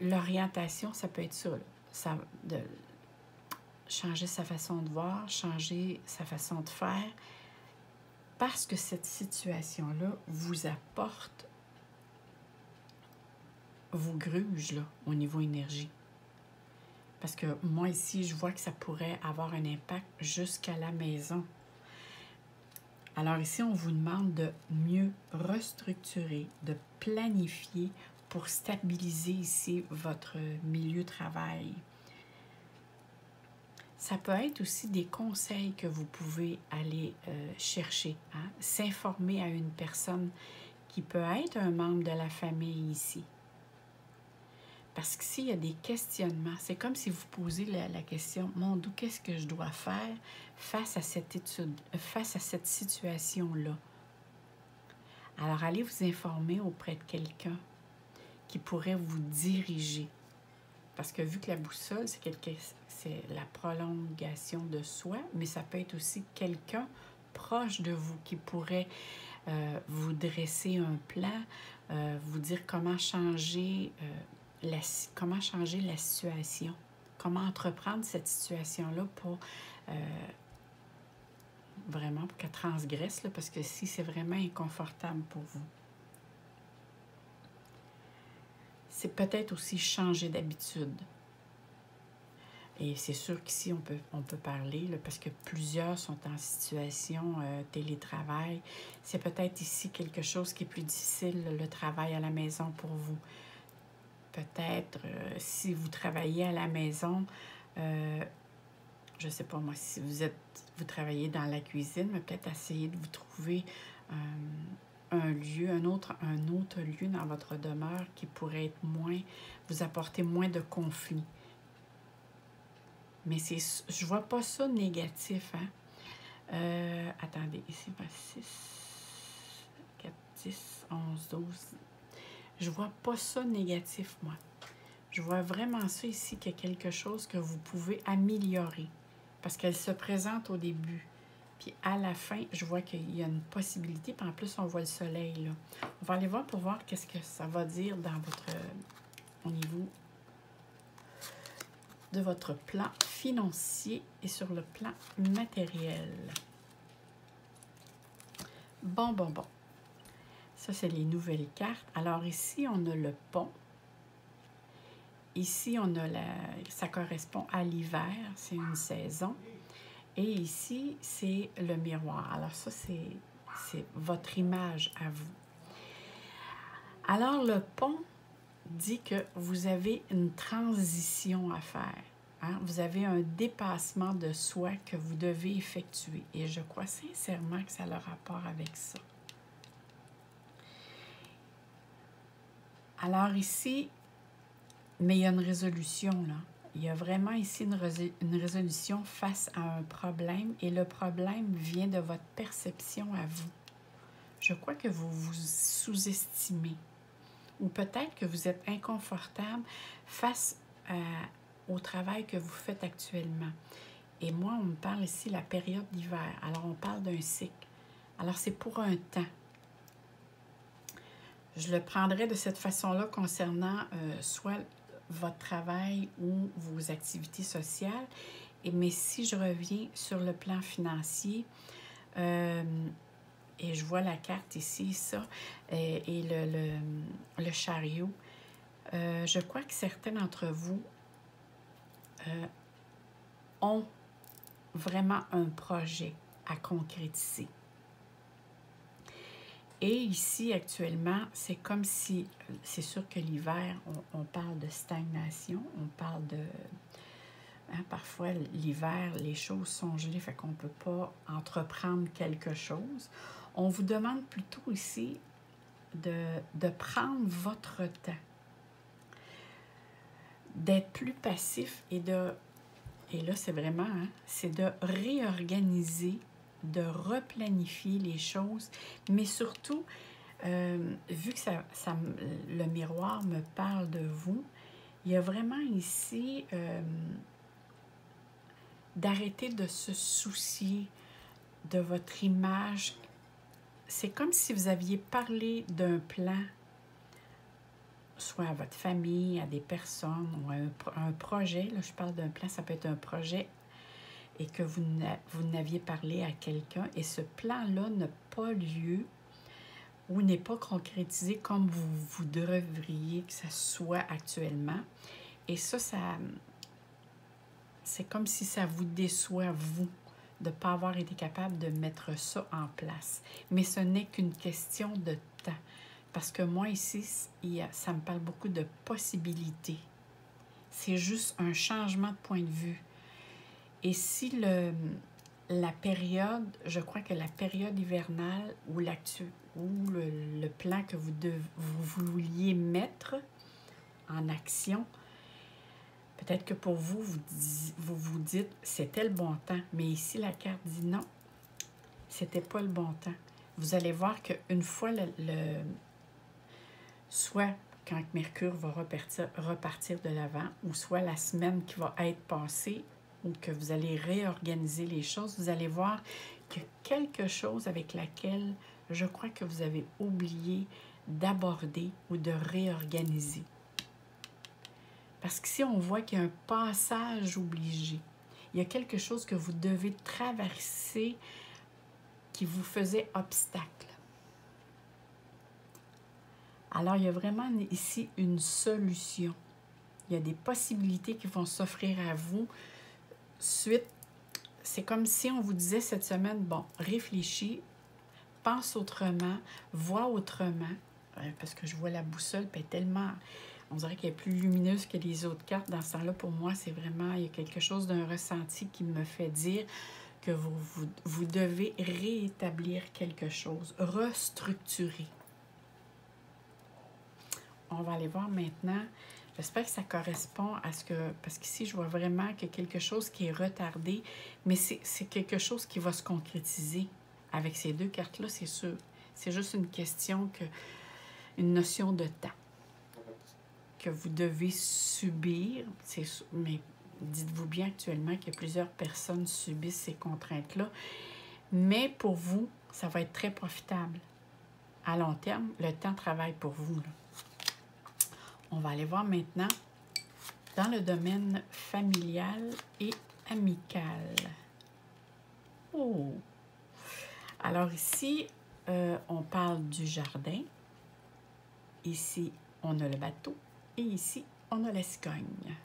L'orientation, ça peut être ça, de changer sa façon de voir, changer sa façon de faire, parce que cette situation-là vous apporte vous gruge là, au niveau énergie. Parce que moi ici, je vois que ça pourrait avoir un impact jusqu'à la maison. Alors ici, on vous demande de mieux restructurer, de planifier pour stabiliser ici votre milieu de travail. Ça peut être aussi des conseils que vous pouvez aller chercher, hein? S'informer à une personne qui peut être un membre de la famille ici. Parce que s'il y a des questionnements, c'est comme si vous posez la question, mon Dieu, qu'est-ce que je dois faire face à cette étude, face à cette situation-là? Alors, allez vous informer auprès de quelqu'un qui pourrait vous diriger. Parce que vu que la boussole, c'est la prolongation de soi, mais ça peut être aussi quelqu'un proche de vous qui pourrait vous dresser un plan, vous dire comment changer la situation, comment entreprendre cette situation-là pour vraiment pour qu'elle transgresse, là, parce que si c'est vraiment inconfortable pour vous. C'est peut-être aussi changer d'habitude. Et c'est sûr qu'ici, on peut parler, là, parce que plusieurs sont en situation télétravail. C'est peut-être ici quelque chose qui est plus difficile, le travail à la maison pour vous. Peut-être, si vous travaillez à la maison, je ne sais pas moi, si vous travaillez dans la cuisine, mais peut-être essayer de vous trouver un lieu, un autre lieu dans votre demeure qui pourrait être vous apporter moins de conflits. Mais je vois pas ça négatif, hein? Attendez, ici, 6, 4, 10, 11, 12. Je vois pas ça négatif, moi. Je vois vraiment ça ici qu'il y a quelque chose que vous pouvez améliorer. Parce qu'elle se présente au début. Puis à la fin, je vois qu'il y a une possibilité. Puis en plus, on voit le soleil, là. On va aller voir pour voir qu'est-ce que ça va dire dans au niveau de votre plan financier et sur le plan matériel. Bon. Ça, c'est les nouvelles cartes. Alors ici, on a le pont. Ici, on a ça correspond à l'hiver, c'est une saison. Et ici, c'est le miroir. Alors ça, c'est votre image à vous. Alors, le pont dit que vous avez une transition à faire. Hein? Vous avez un dépassement de soi que vous devez effectuer. Et je crois sincèrement que ça a le rapport avec ça. Alors ici, mais il y a une résolution, là. Il y a vraiment ici une résolution face à un problème et le problème vient de votre perception à vous. Je crois que vous vous sous-estimez ou peut-être que vous êtes inconfortable face au travail que vous faites actuellement. Et moi, on me parle ici de la période d'hiver. Alors, on parle d'un cycle. Alors, c'est pour un temps. Je le prendrai de cette façon-là concernant soit votre travail ou vos activités sociales. Mais si je reviens sur le plan financier, et je vois la carte ici, ça, et le chariot, je crois que certains d'entre vous ont vraiment un projet à concrétiser. Et ici, actuellement, c'est comme si, c'est sûr que l'hiver, on parle de stagnation, on parle de... Hein, parfois, l'hiver, les choses sont gelées, fait qu'on ne peut pas entreprendre quelque chose. On vous demande plutôt ici de prendre votre temps, d'être plus passif et là, c'est vraiment, hein, c'est de réorganiser, de replanifier les choses, mais surtout, vu que le miroir me parle de vous, il y a vraiment ici d'arrêter de se soucier de votre image. C'est comme si vous aviez parlé d'un plan, soit à votre famille, à des personnes, ou à un projet. Là, je parle d'un plan, ça peut être un projet et que vous n'aviez parlé à quelqu'un et ce plan-là n'a pas lieu ou n'est pas concrétisé comme vous devriez que ça soit actuellement. Et ça c'est comme si ça vous déçoit, vous, de ne pas avoir été capable de mettre ça en place. Mais ce n'est qu'une question de temps. Parce que moi, ici, ça me parle beaucoup de possibilités. C'est juste un changement de point de vue. Et si la période, je crois que la période hivernale ou le plan que vous vouliez mettre en action, peut-être que pour vous, vous dites, c'était le bon temps. Mais ici, la carte dit non, c'était pas le bon temps. Vous allez voir qu'une fois soit quand Mercure va repartir de l'avant, ou soit la semaine qui va être passée, ou que vous allez réorganiser les choses, vous allez voir qu'il y a quelque chose avec laquelle je crois que vous avez oublié d'aborder ou de réorganiser. Parce qu'ici, on voit qu'il y a un passage obligé. Il y a quelque chose que vous devez traverser qui vous faisait obstacle. Alors, il y a vraiment ici une solution. Il y a des possibilités qui vont s'offrir à vous. Suite, c'est comme si on vous disait cette semaine, bon, réfléchis, pense autrement, vois autrement, parce que je vois la boussole, puis elle est tellement, on dirait qu'elle est plus lumineuse que les autres cartes. Dans ce temps-là, pour moi, c'est vraiment, il y a quelque chose d'un ressenti qui me fait dire que vous devez réétablir quelque chose, restructurer. On va aller voir maintenant. J'espère que ça correspond à ce que... Parce qu'ici, je vois vraiment qu'il y a quelque chose qui est retardé, mais c'est quelque chose qui va se concrétiser. Avec ces deux cartes-là, c'est sûr. C'est juste une question une notion de temps que vous devez subir. Mais dites-vous bien actuellement que plusieurs personnes subissent ces contraintes-là. Mais pour vous, ça va être très profitable. À long terme, le temps travaille pour vous, là. On va aller voir maintenant dans le domaine familial et amical. Oh! Alors ici, on parle du jardin. Ici, on a le bateau. Et ici, on a la cigogne.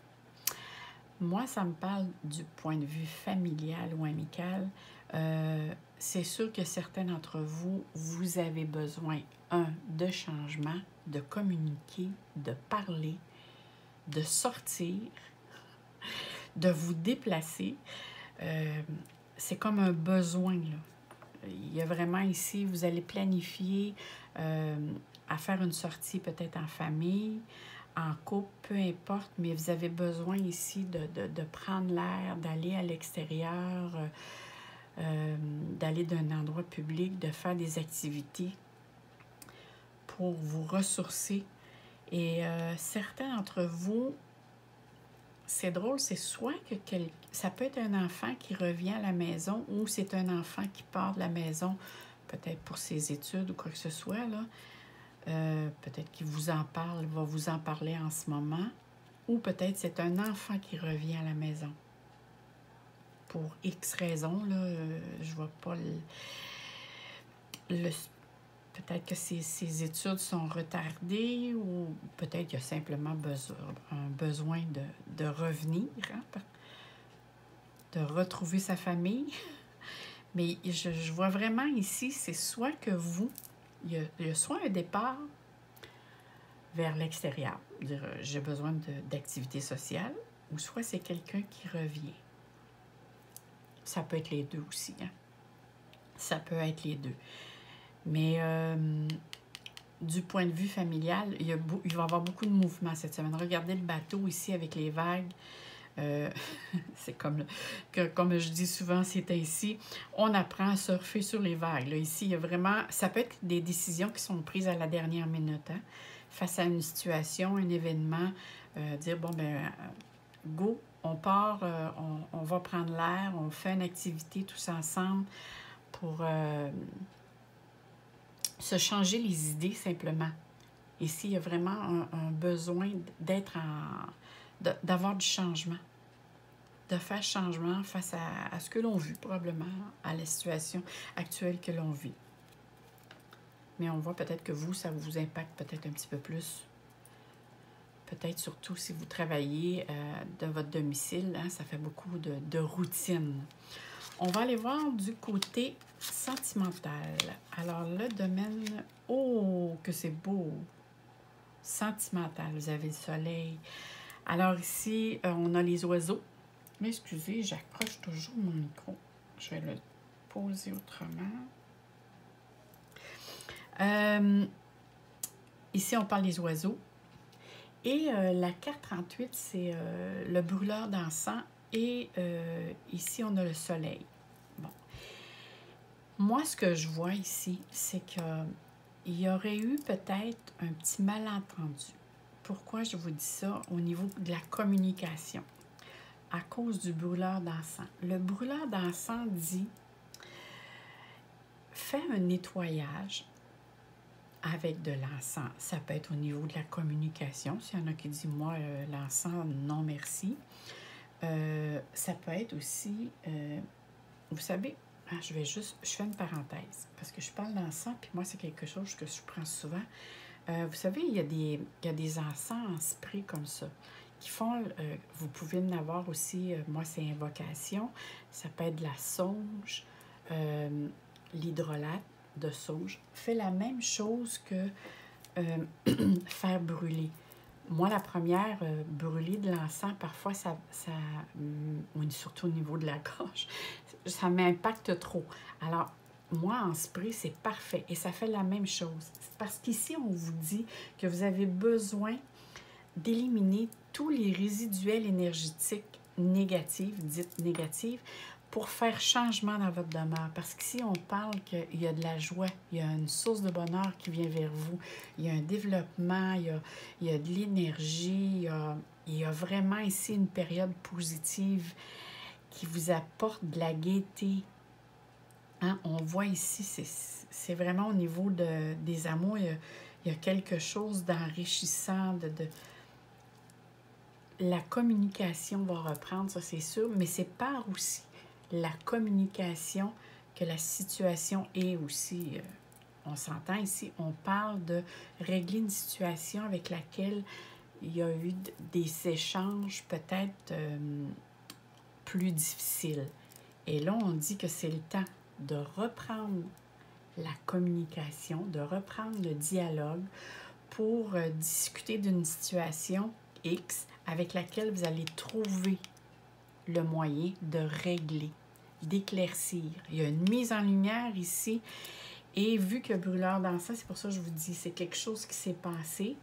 Moi, ça me parle du point de vue familial ou amical. C'est sûr que certains d'entre vous, vous avez besoin, de changement, de communiquer, de parler, de sortir, de vous déplacer. C'est comme un besoin, là. Il y a vraiment ici, vous allez planifier à faire une sortie peut-être en famille, en couple, peu importe, mais vous avez besoin ici de prendre l'air, d'aller à l'extérieur, d'aller d'un endroit public, de faire des activités pour vous ressourcer. Et certains d'entre vous, c'est drôle, c'est soit que ça peut être un enfant qui revient à la maison ou c'est un enfant qui part de la maison, peut-être pour ses études ou quoi que ce soit, là. Peut-être qu'il vous en parle, va vous en parler en ce moment. Ou peut-être c'est un enfant qui revient à la maison. Pour X raisons, là, je vois pas peut-être que ses études sont retardées ou peut-être qu'il y a simplement un besoin de revenir, hein, de retrouver sa famille. Mais je vois vraiment ici, c'est soit que il y a soit un départ vers l'extérieur, dire j'ai besoin d'activités sociales, ou soit c'est quelqu'un qui revient. Ça peut être les deux aussi, hein? Ça peut être les deux. Mais du point de vue familial, il va y avoir beaucoup de mouvements cette semaine. Regardez le bateau ici avec les vagues. C'est comme je dis souvent, c'est ainsi. On apprend à surfer sur les vagues. Là, ici, il y a vraiment... Ça peut être des décisions qui sont prises à la dernière minute, hein, face à une situation, un événement. Dire, bon, ben go, on part, on va prendre l'air, on fait une activité tous ensemble pour se changer les idées simplement. Ici, il y a vraiment un besoin d'avoir du changement, de faire changement face à ce que l'on vit probablement, à la situation actuelle que l'on vit. Mais on voit peut-être que vous, ça vous impacte peut-être un petit peu plus. Peut-être surtout si vous travaillez de votre domicile, hein, ça fait beaucoup de routine. On va aller voir du côté sentimental. Alors, le domaine... Oh, que c'est beau! Sentimental, vous avez le soleil. Alors ici, on a les oiseaux. Mais excusez, j'accroche toujours mon micro. Je vais le poser autrement. Ici, on parle des oiseaux. Et la carte 38, c'est le brûleur d'encens. Et ici, on a le soleil. Bon. Moi, ce que je vois ici, c'est qu'il y aurait eu peut-être un petit malentendu. Pourquoi je vous dis ça? Au niveau de la communication. À cause du brûleur d'encens. Le brûleur d'encens dit « Fais un nettoyage avec de l'encens. » Ça peut être au niveau de la communication. S'il y en a qui disent « Moi, l'encens, non merci. » Ça peut être aussi, vous savez, je fais une parenthèse, parce que je parle d'encens, puis moi, c'est quelque chose que je prends souvent. Vous savez, il y a des encens en spray comme ça, qui font, vous pouvez en avoir aussi, moi, c'est invocation, ça peut être de la sauge, l'hydrolate de sauge, fait la même chose que faire brûler. Moi, la première, brûler de l'encens, parfois, surtout au niveau de la gorge, ça m'impacte trop. Alors, moi, en spray, c'est parfait. Et ça fait la même chose. Parce qu'ici, on vous dit que vous avez besoin d'éliminer tous les résiduels énergétiques négatifs, dites négatives, pour faire changement dans votre demeure. Parce qu'ici, on parle qu'il y a de la joie, il y a une source de bonheur qui vient vers vous, il y a un développement, il y a de l'énergie, il y a vraiment ici une période positive qui vous apporte de la gaieté. Hein? On voit ici, c'est vraiment au niveau des amours, il y a quelque chose d'enrichissant, la communication va reprendre, ça c'est sûr, mais c'est par aussi la communication que la situation est aussi, on s'entend ici, on parle de régler une situation avec laquelle il y a eu des échanges peut-être plus difficiles. Et là, on dit que c'est le temps de reprendre la communication, de reprendre le dialogue pour discuter d'une situation X avec laquelle vous allez trouver le moyen de régler, d'éclaircir. Il y a une mise en lumière ici. Et vu que brûleur d'encens, c'est pour ça que je vous dis, c'est quelque chose qui s'est passé.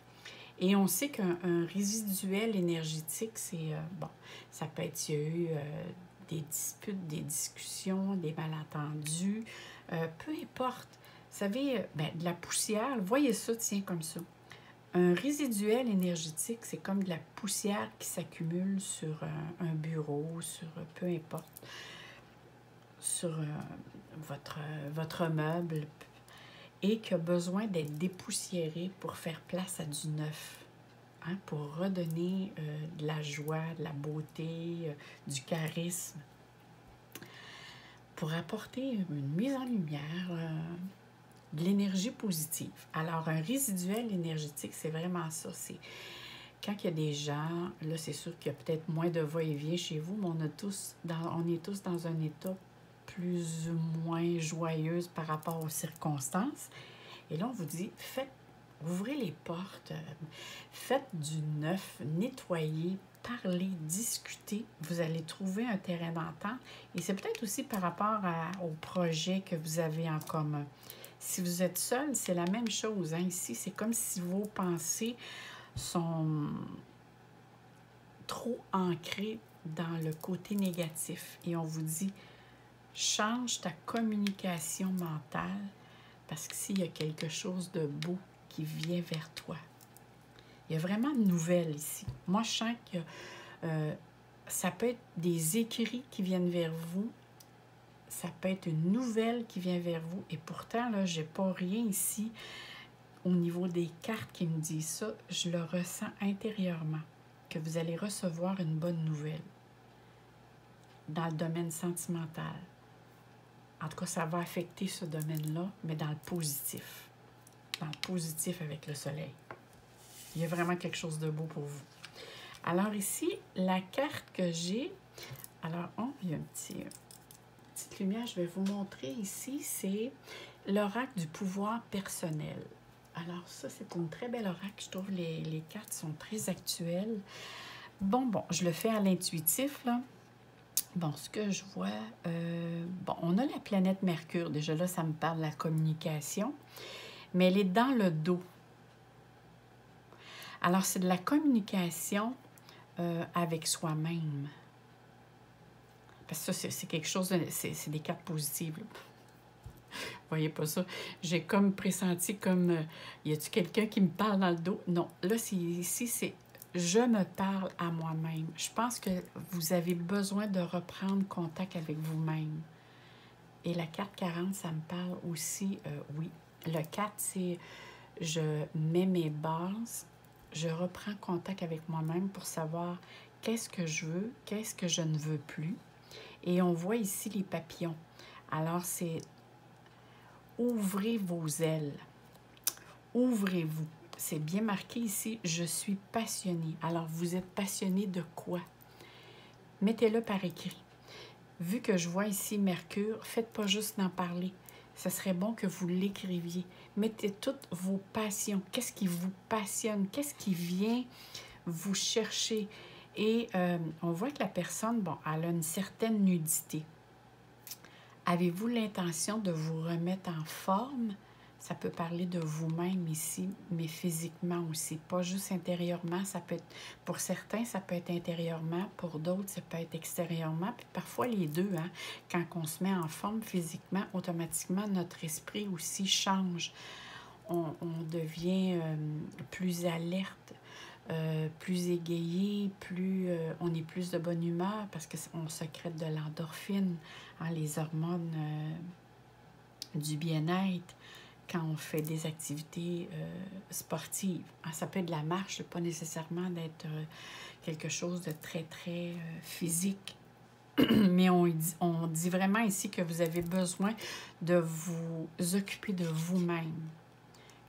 Et on sait qu'un résiduel énergétique, c'est, bon, ça peut être, il y a eu des disputes, des discussions, des malentendus, peu importe. Vous savez, de la poussière, voyez ça, tiens, comme ça. Un résiduel énergétique, c'est comme de la poussière qui s'accumule sur un bureau, sur peu importe, sur votre meuble, et qui a besoin d'être dépoussiéré pour faire place à du neuf, hein, pour redonner de la joie, de la beauté, du charisme, pour apporter une mise en lumière, de l'énergie positive. Alors, un résiduel énergétique, c'est vraiment ça. C'est quand il y a des gens, là, c'est sûr qu'il y a peut-être moins de va-et-vient chez vous, mais on est tous dans un état plus ou moins joyeuse par rapport aux circonstances. Et là, on vous dit, ouvrez les portes, faites du neuf, nettoyez, parlez, discutez. Vous allez trouver un terrain d'entente. Et c'est peut-être aussi par rapport au projet que vous avez en commun. Si vous êtes seul, c'est la même chose. Hein? Ici, c'est comme si vos pensées sont trop ancrées dans le côté négatif. Et on vous dit, change ta communication mentale parce qu'ici, il y a quelque chose de beau qui vient vers toi. Il y a vraiment de nouvelles ici. Moi, je sens que ça peut être des écrits qui viennent vers vous. Ça peut être une nouvelle qui vient vers vous. Et pourtant, là, je n'ai pas rien ici au niveau des cartes qui me disent ça. Je le ressens intérieurement, que vous allez recevoir une bonne nouvelle dans le domaine sentimental. En tout cas, ça va affecter ce domaine-là, mais dans le positif. Dans le positif avec le soleil. Il y a vraiment quelque chose de beau pour vous. Alors ici, la carte que j'ai... Alors, il y a une petite petite lumière, je vais vous montrer ici, c'est l'oracle du pouvoir personnel. Alors ça, c'est une très belle oracle. Je trouve les cartes sont très actuelles. Bon, je le fais à l'intuitif, là. Bon, ce que je vois, bon, on a la planète Mercure. Déjà là, ça me parle de la communication. Mais elle est dans le dos. Alors, c'est de la communication avec soi-même. Parce que ça, c'est quelque chose, c'est des cartes positives, là. Vous voyez pas ça? J'ai comme pressenti comme, y a-t-il quelqu'un qui me parle dans le dos? Non, là, ici, c'est je me parle à moi-même. Je pense que vous avez besoin de reprendre contact avec vous-même. Et la carte 40, ça me parle aussi, oui. Le 4, c'est je mets mes bases, je reprends contact avec moi-même pour savoir qu'est-ce que je veux, qu'est-ce que je ne veux plus. Et on voit ici les papillons. Alors, c'est ouvrez vos ailes. Ouvrez-vous. C'est bien marqué ici, je suis passionné. Alors, vous êtes passionné de quoi? Mettez-le par écrit. Vu que je vois ici Mercure, faites pas juste d'en parler. Ce serait bon que vous l'écriviez. Mettez toutes vos passions. Qu'est-ce qui vous passionne? Qu'est-ce qui vient vous chercher? Et on voit que la personne, bon, elle a une certaine nudité. Avez-vous l'intention de vous remettre en forme? Ça peut parler de vous-même ici, mais physiquement aussi, pas juste intérieurement. Ça peut être, pour certains, ça peut être intérieurement, pour d'autres, ça peut être extérieurement, puis parfois les deux, hein. Quand on se met en forme physiquement, automatiquement, notre esprit aussi change. On devient plus alerte, plus égayé, on est plus de bonne humeur parce qu'on sécrète de l'endorphine, hein, les hormones du bien-être quand on fait des activités sportives. Hein, ça peut être de la marche, pas nécessairement d'être quelque chose de très, très physique. Mais on dit vraiment ici que vous avez besoin de vous occuper de vous-même,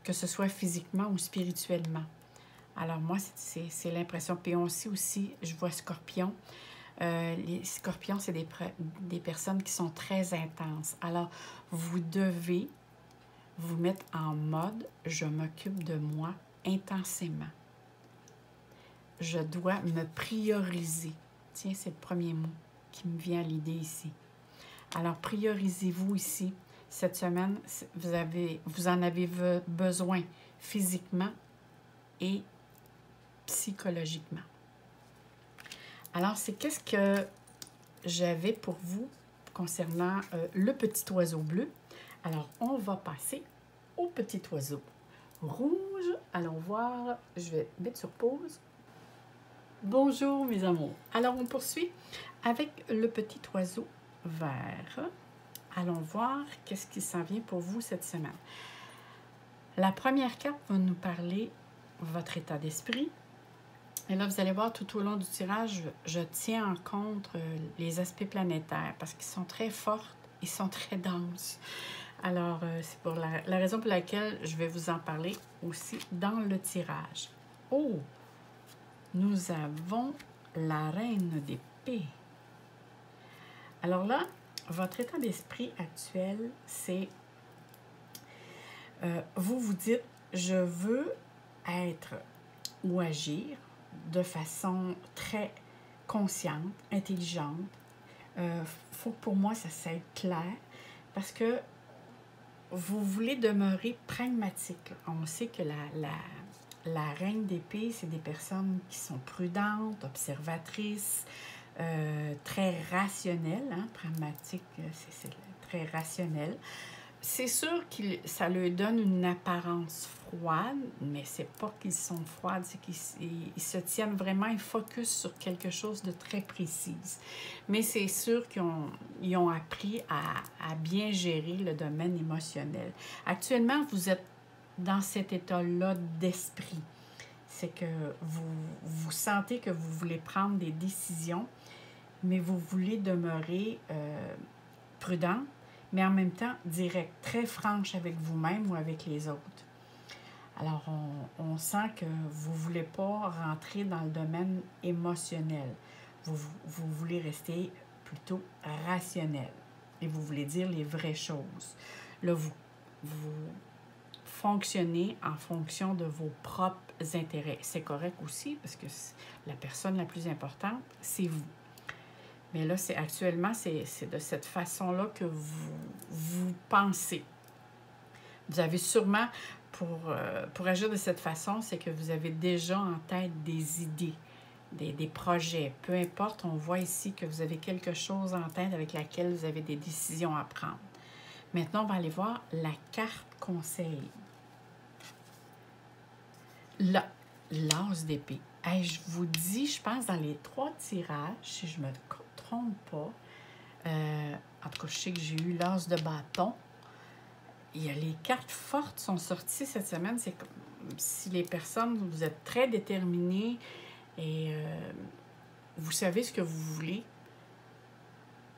que ce soit physiquement ou spirituellement. Alors moi, c'est l'impression. Puis on sait aussi, je vois Scorpion. Les Scorpions, c'est des personnes qui sont très intenses. Alors, vous devez vous mettre en mode « je m'occupe de moi intensément ». Je dois me prioriser. Tiens, c'est le premier mot qui me vient à l'idée ici. Alors, priorisez-vous ici. Cette semaine, vous en avez besoin physiquement et psychologiquement. Alors, c'est qu'est-ce que j'avais pour vous concernant le petit oiseau bleu. Alors, on va passer au petit oiseau rouge. Allons voir. Je vais mettre sur pause. Bonjour, mes amours. Alors, on poursuit avec le petit oiseau vert. Allons voir qu'est-ce qui s'en vient pour vous cette semaine. La première carte va nous parler de votre état d'esprit. Et là, vous allez voir tout au long du tirage, je tiens en compte les aspects planétaires parce qu'ils sont très forts, ils sont très denses. Alors, c'est pour la raison pour laquelle je vais vous en parler aussi dans le tirage. Oh! Nous avons la reine d'épée. Alors là, votre état d'esprit actuel, c'est... vous vous dites, je veux être ou agir de façon très consciente, intelligente. Faut que pour moi, ça soit clair parce que vous voulez demeurer pragmatique. On sait que la reine d'épée, c'est des personnes qui sont prudentes, observatrices, très rationnelles. Hein? Pragmatique, c'est très rationnel. C'est sûr que ça leur donne une apparence froide, mais c'est pas qu'ils sont froides, c'est qu'ils se tiennent vraiment, ils focus sur quelque chose de très précis. Mais c'est sûr qu'ils ont appris à bien gérer le domaine émotionnel. Actuellement, vous êtes dans cet état-là d'esprit. C'est que vous sentez que vous voulez prendre des décisions, mais vous voulez demeurer prudent, mais en même temps direct, très franche avec vous-même ou avec les autres. Alors, on sent que vous ne voulez pas rentrer dans le domaine émotionnel. Vous voulez rester plutôt rationnel. et vous voulez dire les vraies choses. Là, vous fonctionnez en fonction de vos propres intérêts. C'est correct aussi parce que la personne la plus importante, c'est vous. Mais là, actuellement, c'est de cette façon-là que vous pensez. Vous avez sûrement, pour agir de cette façon, c'est que vous avez déjà en tête des idées, des projets. Peu importe, on voit ici que vous avez quelque chose en tête avec laquelle vous avez des décisions à prendre. Maintenant, on va aller voir la carte conseil. Là, l'as d'épée. Hey, je vous dis, je pense dans les 3 tirages, si je ne me trompe pas, en tout cas, je sais que j'ai eu l'as de bâton. Les cartes fortes sont sorties cette semaine. C'est comme si les personnes, vous êtes très déterminés et vous savez ce que vous voulez.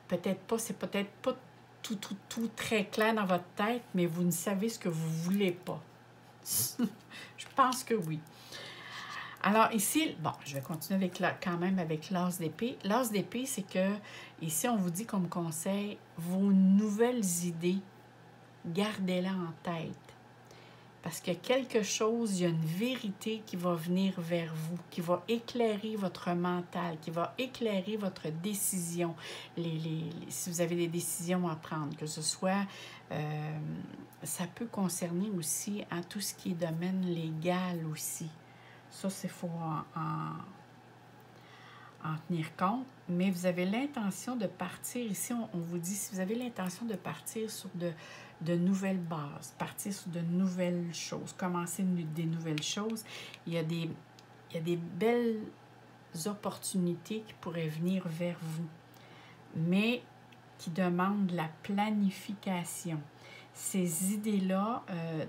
Peut-être pas, c'est peut-être pas tout très clair dans votre tête, mais vous ne savez ce que vous voulez pas. Je pense que oui. Alors ici, bon, je vais continuer quand même avec l'as d'épée. L'as d'épée, c'est que ici, on vous dit comme conseil, vos nouvelles idées, gardez-la en tête. Parce que quelque chose, il y a une vérité qui va venir vers vous, qui va éclairer votre mental, qui va éclairer votre décision. Si vous avez des décisions à prendre, que ce soit, ça peut concerner aussi tout ce qui est domaine légal aussi. Ça, c'est faut en tenir compte. Mais vous avez l'intention de partir, ici, on vous dit, si vous avez l'intention de partir sur de nouvelles bases, partir sur de nouvelles choses, commencer des nouvelles choses, il y a des belles opportunités qui pourraient venir vers vous, mais qui demandent la planification. Ces idées-là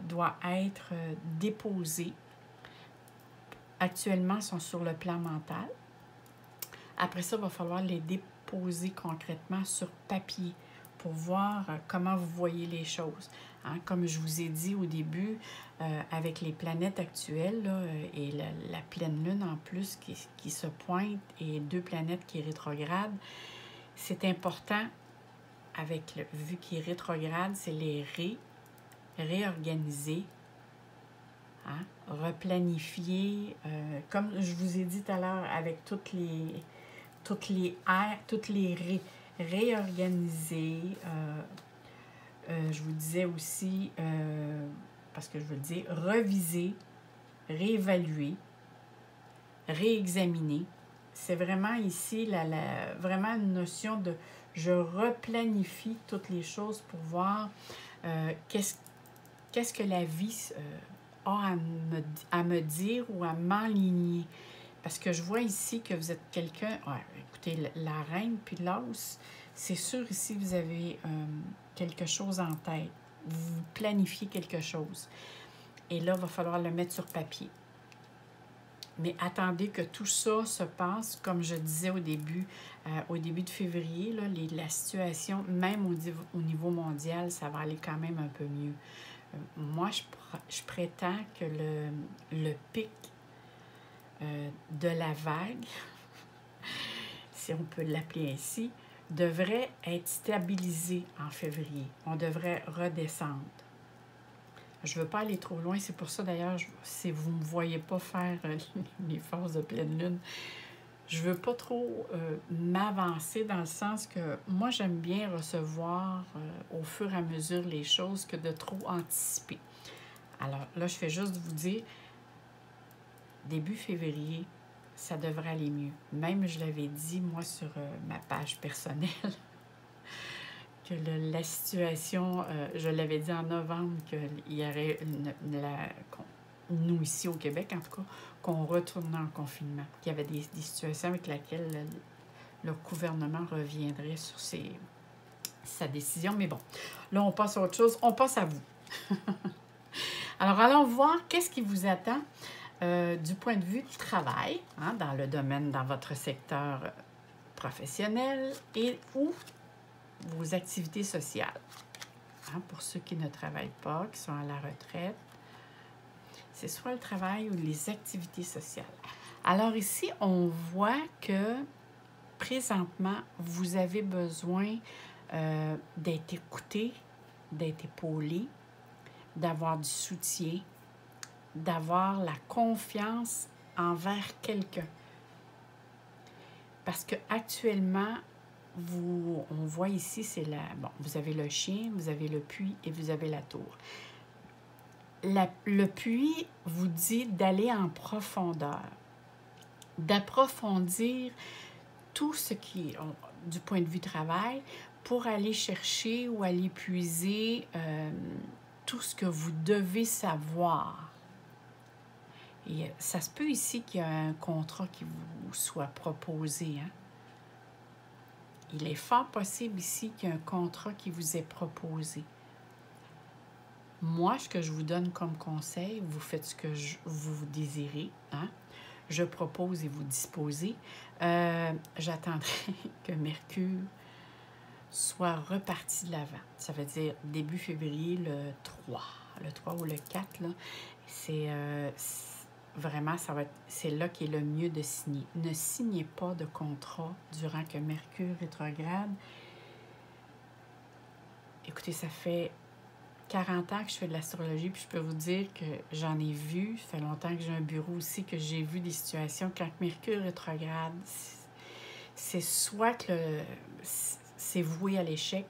doivent être déposées. Actuellement, sont sur le plan mental. Après ça, il va falloir les déposer concrètement sur papier pour voir comment vous voyez les choses. Hein? Comme je vous ai dit au début, avec les planètes actuelles là, et la pleine lune en plus qui se pointe et 2 planètes qui est rétrograde, c'est important, vu qu'il est rétrograde, c'est les réorganiser, hein? Replanifier, comme je vous ai dit tout à l'heure, avec toutes les réorganiser. Je vous disais aussi, parce que je veux le dire, reviser, réévaluer, réexaminer. C'est vraiment ici vraiment une notion de je replanifie toutes les choses pour voir qu'est-ce que la vie a à me dire ou à m'enligner. Parce que je vois ici que vous êtes quelqu'un... Ouais, écoutez, la reine puis l'as, c'est sûr ici vous avez quelque chose en tête. Vous planifiez quelque chose. Et là, il va falloir le mettre sur papier. Mais attendez que tout ça se passe, comme je disais au début de février, là, la situation, même au niveau mondial, ça va aller quand même un peu mieux. Moi, je prétends que le pic de la vague, si on peut l'appeler ainsi, devrait être stabilisé en février. On devrait redescendre. Je ne veux pas aller trop loin, c'est pour ça d'ailleurs, si vous ne me voyez pas faire les phases de pleine lune, je ne veux pas trop m'avancer dans le sens que moi, j'aime bien recevoir au fur et à mesure les choses que de trop anticiper. Alors là, je fais juste vous dire, début février, ça devrait aller mieux. Même, je l'avais dit, moi, sur ma page personnelle, que la situation, je l'avais dit en novembre, qu'il y aurait nous, ici au Québec, en tout cas, qu'on retournait en confinement, qu'il y avait des situations avec lesquelles le gouvernement reviendrait sur sa décision. Mais bon, là, on passe à autre chose. On passe à vous. Alors, allons voir qu'est-ce qui vous attend du point de vue du travail, hein, dans votre secteur professionnel et ou vos activités sociales. Hein, pour ceux qui ne travaillent pas, qui sont à la retraite, c'est soit le travail ou les activités sociales. Alors ici, on voit que présentement, vous avez besoin d'être écouté, d'être épaulé, d'avoir du soutien, d'avoir la confiance envers quelqu'un. Parce que actuellement, on voit ici, c'est bon, vous avez le chien, vous avez le puits et vous avez la tour. Le puits vous dit d'aller en profondeur, d'approfondir tout ce qui est du point de vue travail pour aller chercher ou aller puiser tout ce que vous devez savoir. Et ça se peut ici qu'il y a un contrat qui vous soit proposé. Hein? Il est fort possible ici qu'il y ait un contrat qui vous est proposé. Moi, ce que je vous donne comme conseil, vous faites ce que vous désirez. Hein? Je propose et vous disposez. J'attendrai que Mercure soit reparti de l'avant. Ça veut dire début février, le 3 ou le 4, là. C'est vraiment, c'est là qu'il est le mieux de signer. Ne signez pas de contrat durant que Mercure rétrograde. Écoutez, ça fait 40 ans que je fais de l'astrologie, puis je peux vous dire que j'en ai vu. Ça fait longtemps que j'ai un bureau aussi, que j'ai vu des situations quand Mercure rétrograde. C'est soit que c'est voué à l'échec,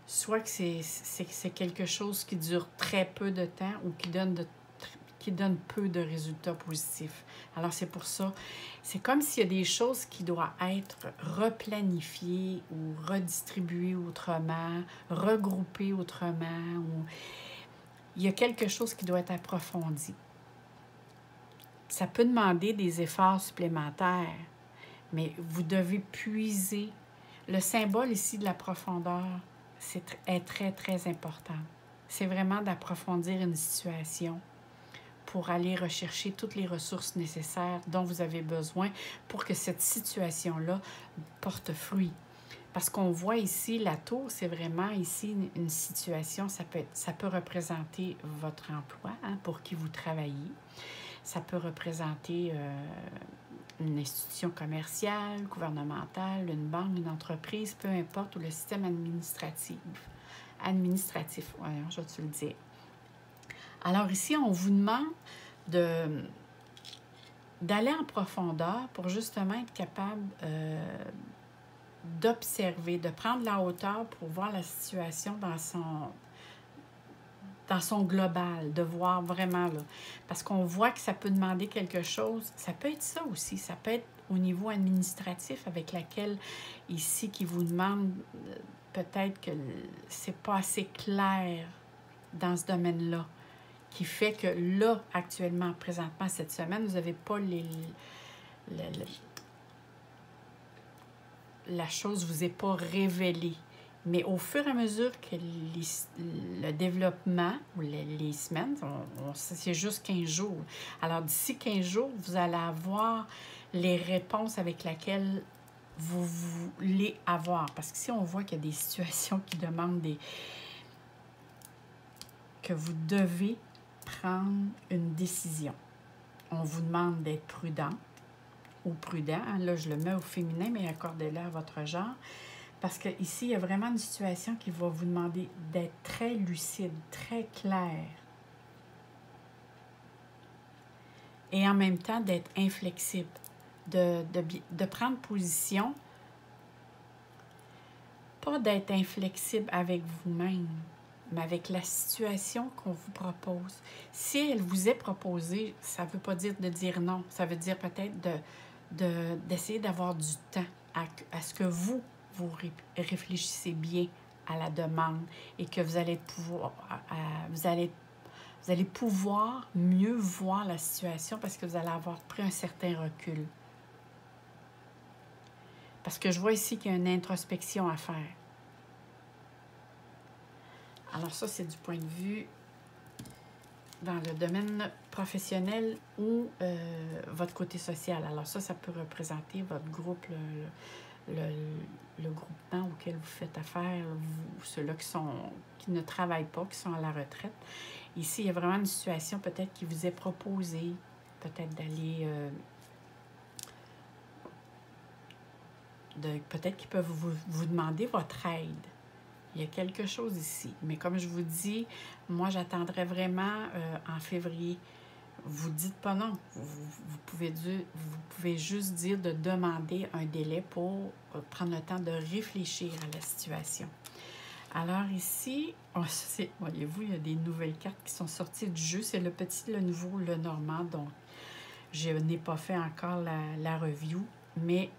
soit que c'est quelque chose qui dure très peu de temps ou qui donne peu de résultats positifs. Alors, c'est pour ça, c'est comme s'il y a des choses qui doivent être replanifiées ou redistribuées autrement, regroupées autrement, ou il y a quelque chose qui doit être approfondi. Ça peut demander des efforts supplémentaires, mais vous devez puiser. Le symbole ici de la profondeur, est très, très important. C'est vraiment d'approfondir une situation pour aller rechercher toutes les ressources nécessaires dont vous avez besoin pour que cette situation-là porte fruit. Parce qu'on voit ici, la tour, c'est vraiment ici une situation, ça peut représenter votre emploi, hein, pour qui vous travaillez. Ça peut représenter une institution commerciale, gouvernementale, une banque, une entreprise, peu importe, ou le système administratif. Je vais te le dire. Alors ici, on vous demande d'aller en profondeur pour justement être capable d'observer, de prendre la hauteur pour voir la situation dans son global, de voir vraiment, là. Parce qu'on voit que ça peut demander quelque chose. Ça peut être ça aussi. Ça peut être au niveau administratif avec laquelle, ici, qui vous demande peut-être que c'est pas assez clair dans ce domaine-là, qui fait que là, actuellement, présentement, cette semaine, vous n'avez pas la chose ne vous est pas révélée. Mais au fur et à mesure que le développement, ou les semaines, c'est juste 15 jours. Alors, d'ici 15 jours, vous allez avoir les réponses avec lesquelles vous voulez avoir. Parce que si on voit qu'il y a des situations qui demandent que vous devez prendre une décision. On vous demande d'être prudent ou prudent. Là, je le mets au féminin, mais accordez-le à votre genre. Parce qu'ici, il y a vraiment une situation qui va vous demander d'être très lucide, très clair. Et en même temps, d'être inflexible. De prendre position. Pas d'être inflexible avec vous-même, mais avec la situation qu'on vous propose. Si elle vous est proposée, ça ne veut pas dire de dire non. Ça veut dire peut-être d'essayer d'avoir du temps à ce que vous réfléchissez bien à la demande et que vous allez pouvoir mieux voir la situation parce que vous allez avoir pris un certain recul. Parce que je vois ici qu'il y a une introspection à faire. Alors ça, c'est du point de vue dans le domaine professionnel ou votre côté social. Alors ça peut représenter votre groupe, le groupement auquel vous faites affaire, ceux-là qui ne travaillent pas, qui sont à la retraite. Ici, il y a vraiment une situation peut-être qui vous est proposée, peut-être d'aller peut-être qu'ils peuvent vous demander votre aide. Il y a quelque chose ici. Mais comme je vous dis, moi, j'attendrai vraiment en février. Vous dites pas non. Vous pouvez juste dire de demander un délai pour prendre le temps de réfléchir à la situation. Alors ici, voyez-vous, il y a des nouvelles cartes qui sont sorties du jeu. C'est le petit, le nouveau, le normand. Donc, je n'ai pas fait encore la review, mais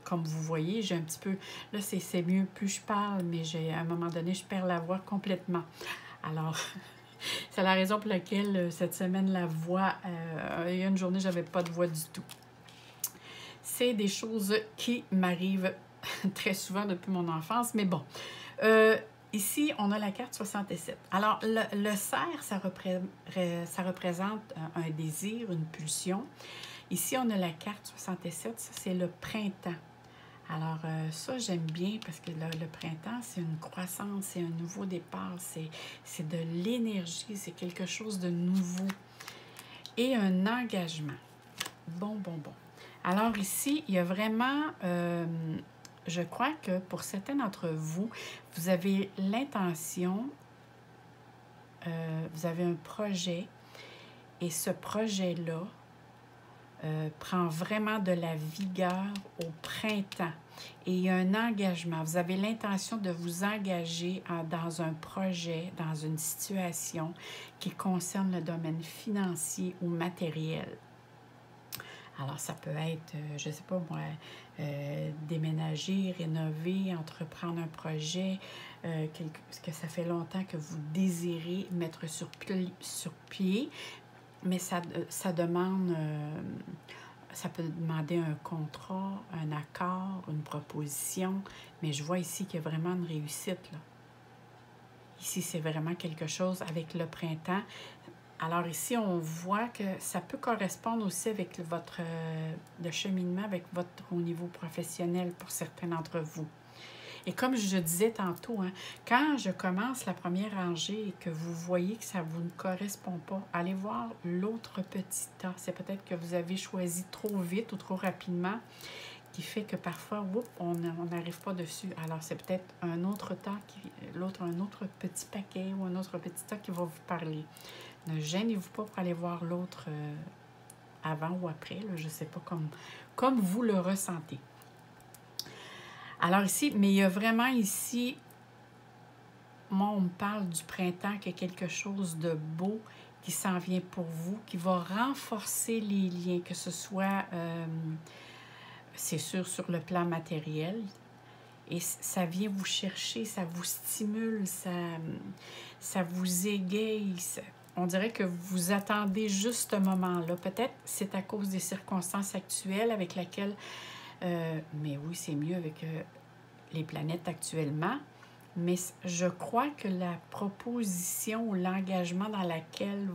comme vous voyez, j'ai un petit peu... Là, c'est mieux, plus je parle, mais à un moment donné, je perds la voix complètement. Alors, c'est la raison pour laquelle cette semaine, la voix... il y a une journée, je n'avais pas de voix du tout. C'est des choses qui m'arrivent très souvent depuis mon enfance, mais bon. Ici, on a la carte 67. Alors, le cerf, ça représente un désir, une pulsion. Ici, on a la carte 67, ça, c'est le printemps. Alors, ça, j'aime bien parce que le printemps, c'est une croissance, c'est un nouveau départ, c'est de l'énergie, c'est quelque chose de nouveau et un engagement. Bon. Alors ici, il y a vraiment, je crois que pour certains d'entre vous, vous avez l'intention, vous avez un projet et ce projet-là, prend vraiment de la vigueur au printemps et il y a un engagement. Vous avez l'intention de vous engager dans un projet, dans une situation qui concerne le domaine financier ou matériel. Alors, ça peut être, je ne sais pas moi, déménager, rénover, entreprendre un projet, que ça fait longtemps que vous désirez mettre sur pied. Mais ça demande, ça peut demander un contrat, un accord, une proposition. Mais je vois ici qu'il y a vraiment une réussite, là. Ici, c'est vraiment quelque chose avec le printemps. Alors ici, on voit que ça peut correspondre aussi avec le cheminement au niveau professionnel pour certains d'entre vous. Et comme je disais tantôt, hein, quand je commence la première rangée et que vous voyez que ça ne vous correspond pas, allez voir l'autre petit tas. C'est peut-être que vous avez choisi trop vite ou trop rapidement, qui fait que parfois, on n'arrive pas dessus. Alors, c'est peut-être un autre tas, un autre petit paquet ou un autre petit tas qui va vous parler. Ne gênez-vous pas pour aller voir l'autre avant ou après, là, je ne sais pas, comme vous le ressentez. Alors ici, mais il y a vraiment ici, moi on me parle du printemps, qu'il y a quelque chose de beau qui s'en vient pour vous, qui va renforcer les liens, que ce soit, c'est sûr, sur le plan matériel, et ça vient vous chercher, ça vous stimule, ça vous égaye, on dirait que vous attendez juste ce moment-là. Peut-être c'est à cause des circonstances actuelles avec lesquelles... mais oui, c'est mieux avec les planètes actuellement. Mais je crois que la proposition ou l'engagement dans laquelle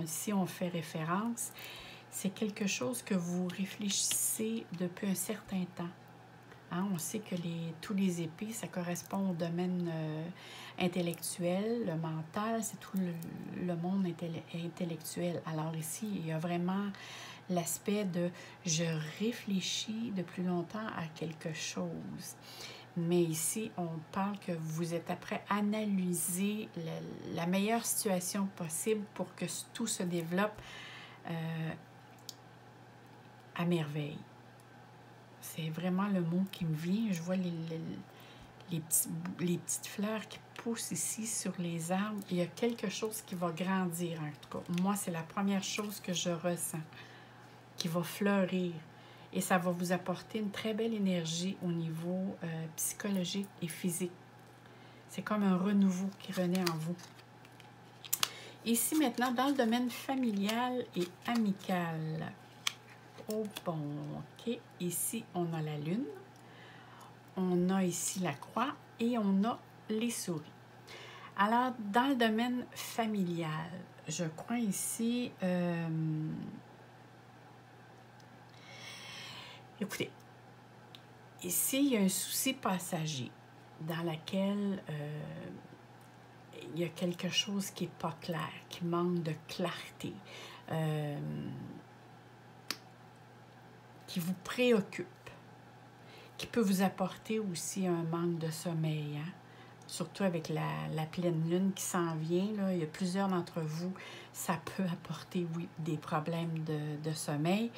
ici on fait référence, c'est quelque chose que vous réfléchissez depuis un certain temps. Hein? On sait que tous les épées, ça correspond au domaine intellectuel, le mental, c'est tout le monde intellectuel. Alors ici, il y a vraiment l'aspect de « je réfléchis depuis longtemps à quelque chose ». Mais ici, on parle que vous êtes après analyser la meilleure situation possible pour que tout se développe à merveille. C'est vraiment le mot qui me vient. Je vois les petites fleurs qui poussent ici sur les arbres. Il y a quelque chose qui va grandir, en tout cas. Moi, c'est la première chose que je ressens, qui va fleurir. Et ça va vous apporter une très belle énergie au niveau psychologique et physique. C'est comme un renouveau qui renaît en vous. Ici, maintenant, dans le domaine familial et amical. Oh bon, OK. Ici, on a la lune. On a ici la croix et on a les souris. Alors, dans le domaine familial, je crois ici... écoutez, ici, il y a un souci passager dans lequel il y a quelque chose qui n'est pas clair, qui manque de clarté, qui vous préoccupe, qui peut vous apporter aussi un manque de sommeil, hein? Surtout avec la pleine lune qui s'en vient, là, il y a plusieurs d'entre vous, ça peut apporter, oui, des problèmes de sommeil.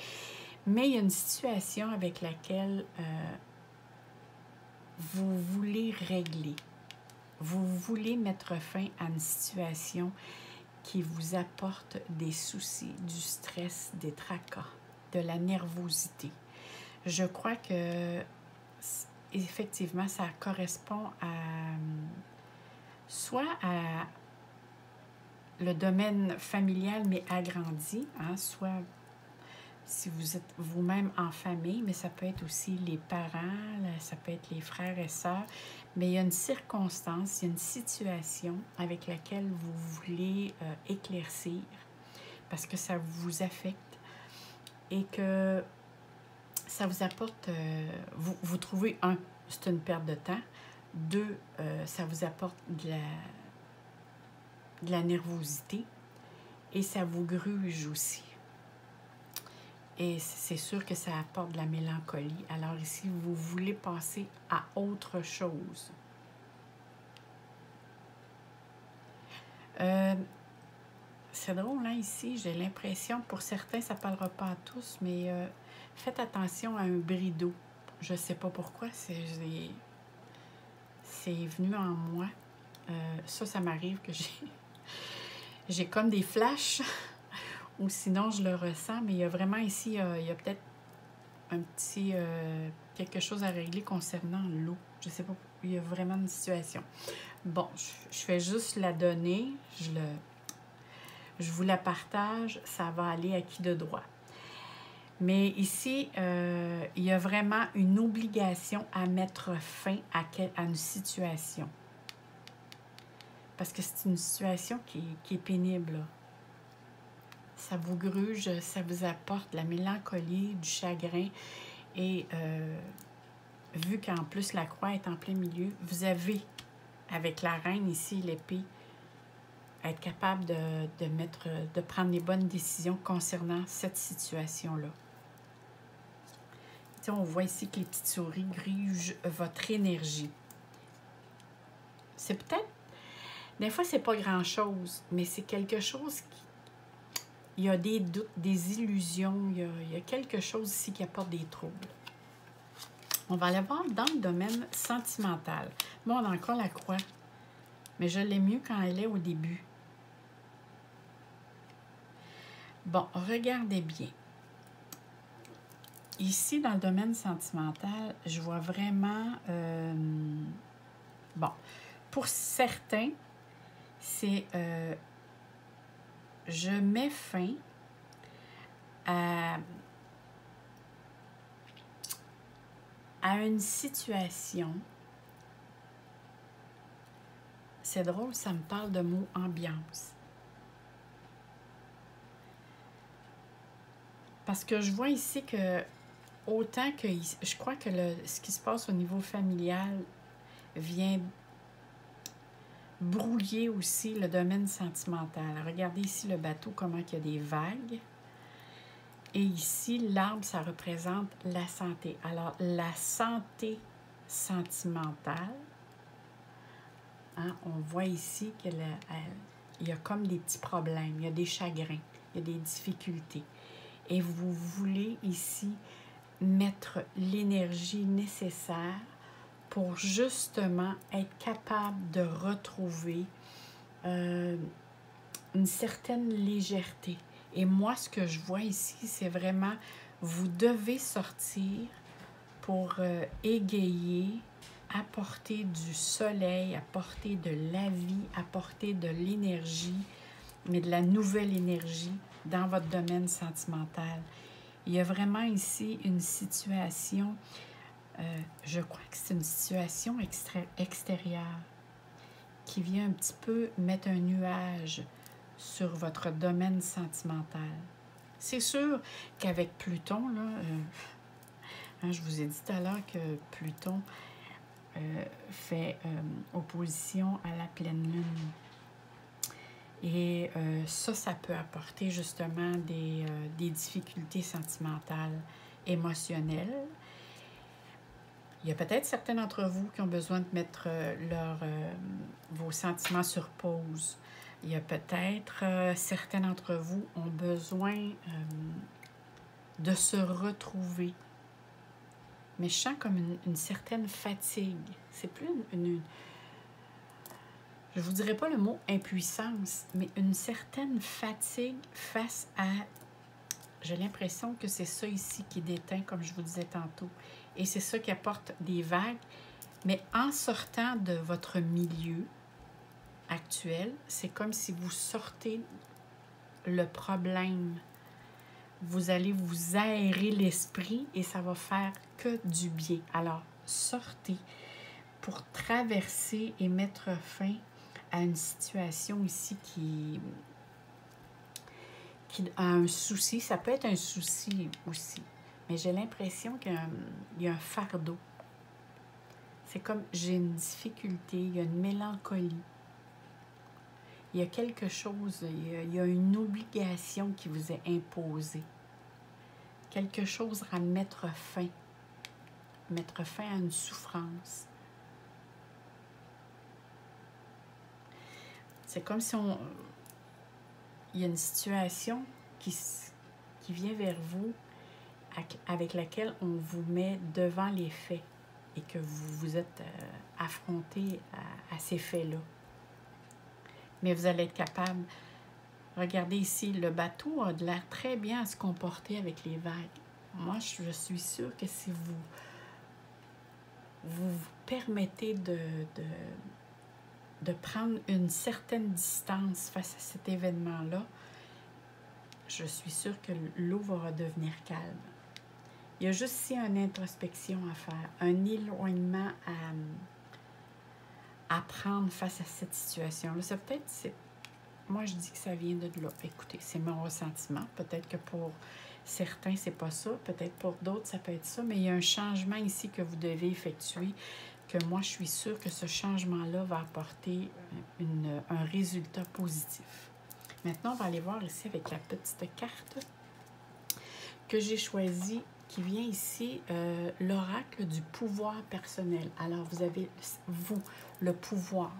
Mais il y a une situation avec laquelle vous voulez régler. Vous voulez mettre fin à une situation qui vous apporte des soucis, du stress, des tracas, de la nervosité. Je crois que effectivement, ça correspond à soit à le domaine familial, mais agrandi, hein, soit si vous êtes vous-même en famille, mais ça peut être aussi les parents, ça peut être les frères et sœurs, mais il y a une circonstance, il y a une situation avec laquelle vous voulez éclaircir parce que ça vous affecte et que ça vous apporte, vous trouvez, un, c'est une perte de temps, deux, ça vous apporte de la nervosité et ça vous gruge aussi. Et c'est sûr que ça apporte de la mélancolie. Alors ici, vous voulez passer à autre chose. C'est drôle, hein, ici, j'ai l'impression, pour certains, ça ne parlera pas à tous, mais faites attention à un bris d'eau. Je ne sais pas pourquoi, c'est venu en moi. Ça m'arrive que j'ai comme des flashs, ou sinon je le ressens, mais il y a vraiment ici, il y a peut-être un petit quelque chose à régler concernant l'eau. Je ne sais pas, il y a vraiment une situation. Bon, je fais juste la donner, je vous la partage, ça va aller à qui de droit. Mais ici, il y a vraiment une obligation à mettre fin à une situation. Parce que c'est une situation qui est pénible, là. Ça vous gruge, ça vous apporte de la mélancolie, du chagrin. Et vu qu'en plus la croix est en plein milieu, vous avez, avec la reine ici, l'épée, être capable de prendre les bonnes décisions concernant cette situation-là. On voit ici que les petites souris grugent votre énergie. C'est peut-être, des fois, c'est pas grand-chose, mais c'est quelque chose qui... Il y a des doutes, des illusions, il y a quelque chose ici qui apporte des troubles. On va aller voir dans le domaine sentimental. Moi, on a encore la croix, mais je l'aime mieux quand elle est au début. Bon, regardez bien. Ici, dans le domaine sentimental, je vois vraiment... bon, pour certains, c'est... je mets fin à une situation. C'est drôle, ça me parle de mot ambiance. Parce que je vois ici que autant que je crois que ce qui se passe au niveau familial vient brouiller aussi le domaine sentimental. Regardez ici le bateau, comment il y a des vagues. Et ici, l'arbre, ça représente la santé. Alors, la santé sentimentale, hein, on voit ici qu'il y a comme des petits problèmes, il y a des chagrins, il y a des difficultés. Et vous voulez ici mettre l'énergie nécessaire pour justement être capable de retrouver une certaine légèreté. Et moi, ce que je vois ici, c'est vraiment, vous devez sortir pour égayer, apporter du soleil, apporter de la vie, apporter de l'énergie, mais de la nouvelle énergie dans votre domaine sentimental. Il y a vraiment ici une situation, je crois que c'est une situation extérieure qui vient un petit peu mettre un nuage sur votre domaine sentimental. C'est sûr qu'avec Pluton, là, hein, je vous ai dit tout à l'heure que Pluton fait opposition à la pleine lune. Et ça peut apporter justement des difficultés sentimentales, émotionnelles. Il y a peut-être certains d'entre vous qui ont besoin de mettre vos sentiments sur pause. Il y a peut-être certains d'entre vous ont besoin de se retrouver. Mais je sens comme une certaine fatigue. C'est plus je ne vous dirais pas le mot impuissance, mais une certaine fatigue face à... J'ai l'impression que c'est ça ici qui déteint, comme je vous disais tantôt. Et c'est ça qui apporte des vagues. Mais en sortant de votre milieu actuel, c'est comme si vous sortez le problème. Vous allez vous aérer l'esprit et ça va faire que du bien. Alors, sortez pour traverser et mettre fin à une situation ici qui a un souci. Ça peut être un souci aussi, mais j'ai l'impression qu'il y a un fardeau. C'est comme j'ai une difficulté, il y a une mélancolie. Il y a quelque chose, il y a une obligation qui vous est imposée. Quelque chose à mettre fin à une souffrance. C'est comme si il y a une situation qui vient vers vous avec laquelle on vous met devant les faits et que vous vous êtes affronté à ces faits-là. Mais vous allez être capable. Regardez ici, le bateau a de l'air très bien à se comporter avec les vagues. Moi, je suis sûre que si vous permettez de prendre une certaine distance face à cet événement-là, je suis sûre que l'eau va redevenir calme. Il y a juste ici une introspection à faire, un éloignement à prendre face à cette situation-là. C'est peut-être, moi je dis que ça vient de là. Écoutez, c'est mon ressentiment. Peut-être que pour certains, c'est pas ça. Peut-être pour d'autres, ça peut être ça. Mais il y a un changement ici que vous devez effectuer, que moi je suis sûre que ce changement-là va apporter un résultat positif. Maintenant, on va aller voir ici avec la petite carte que j'ai choisie, qui vient ici, l'oracle du pouvoir personnel. Alors, vous avez, vous, le pouvoir.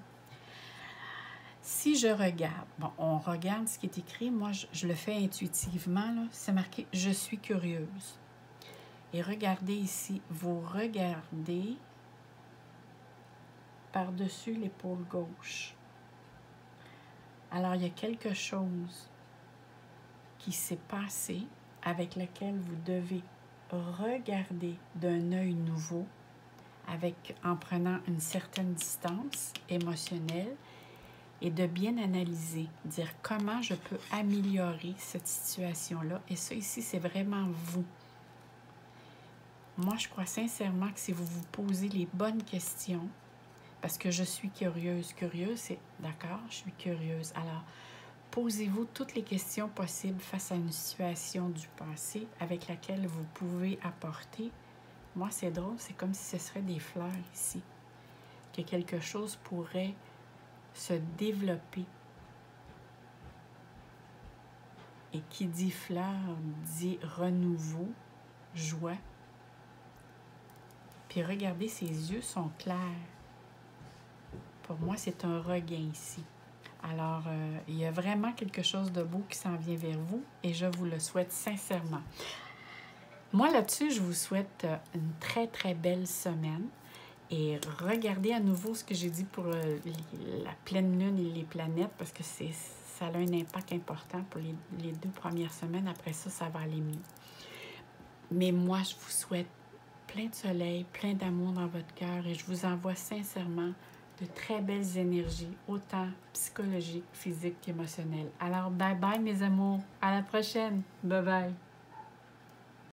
Si je regarde, bon, on regarde ce qui est écrit, moi, je le fais intuitivement, là, c'est marqué « Je suis curieuse ». Et regardez ici, vous regardez par-dessus l'épaule gauche. Alors, il y a quelque chose qui s'est passé avec lequel vous devez regarder d'un œil nouveau, en prenant une certaine distance émotionnelle et de bien analyser, dire comment je peux améliorer cette situation-là. Et ça ici, c'est vraiment vous. Moi, je crois sincèrement que si vous vous posez les bonnes questions, parce que je suis curieuse. Curieuse, c'est d'accord, je suis curieuse. Alors, posez-vous toutes les questions possibles face à une situation du passé avec laquelle vous pouvez apporter. Moi, c'est drôle, c'est comme si ce serait des fleurs ici. Que quelque chose pourrait se développer. Et qui dit fleur, dit renouveau, joie. Puis regardez, ses yeux sont clairs. Pour moi, c'est un regain ici. Alors, il y a vraiment quelque chose de beau qui s'en vient vers vous et je vous le souhaite sincèrement. Moi, là-dessus, je vous souhaite une très, très belle semaine. Et regardez à nouveau ce que j'ai dit pour la pleine lune et les planètes parce que ça a un impact important pour les 2 premières semaines. Après ça, ça va aller mieux. Mais moi, je vous souhaite plein de soleil, plein d'amour dans votre cœur et je vous envoie sincèrement de très belles énergies, autant psychologiques, physiques qu'émotionnelles. Alors, bye bye mes amours. À la prochaine. Bye bye.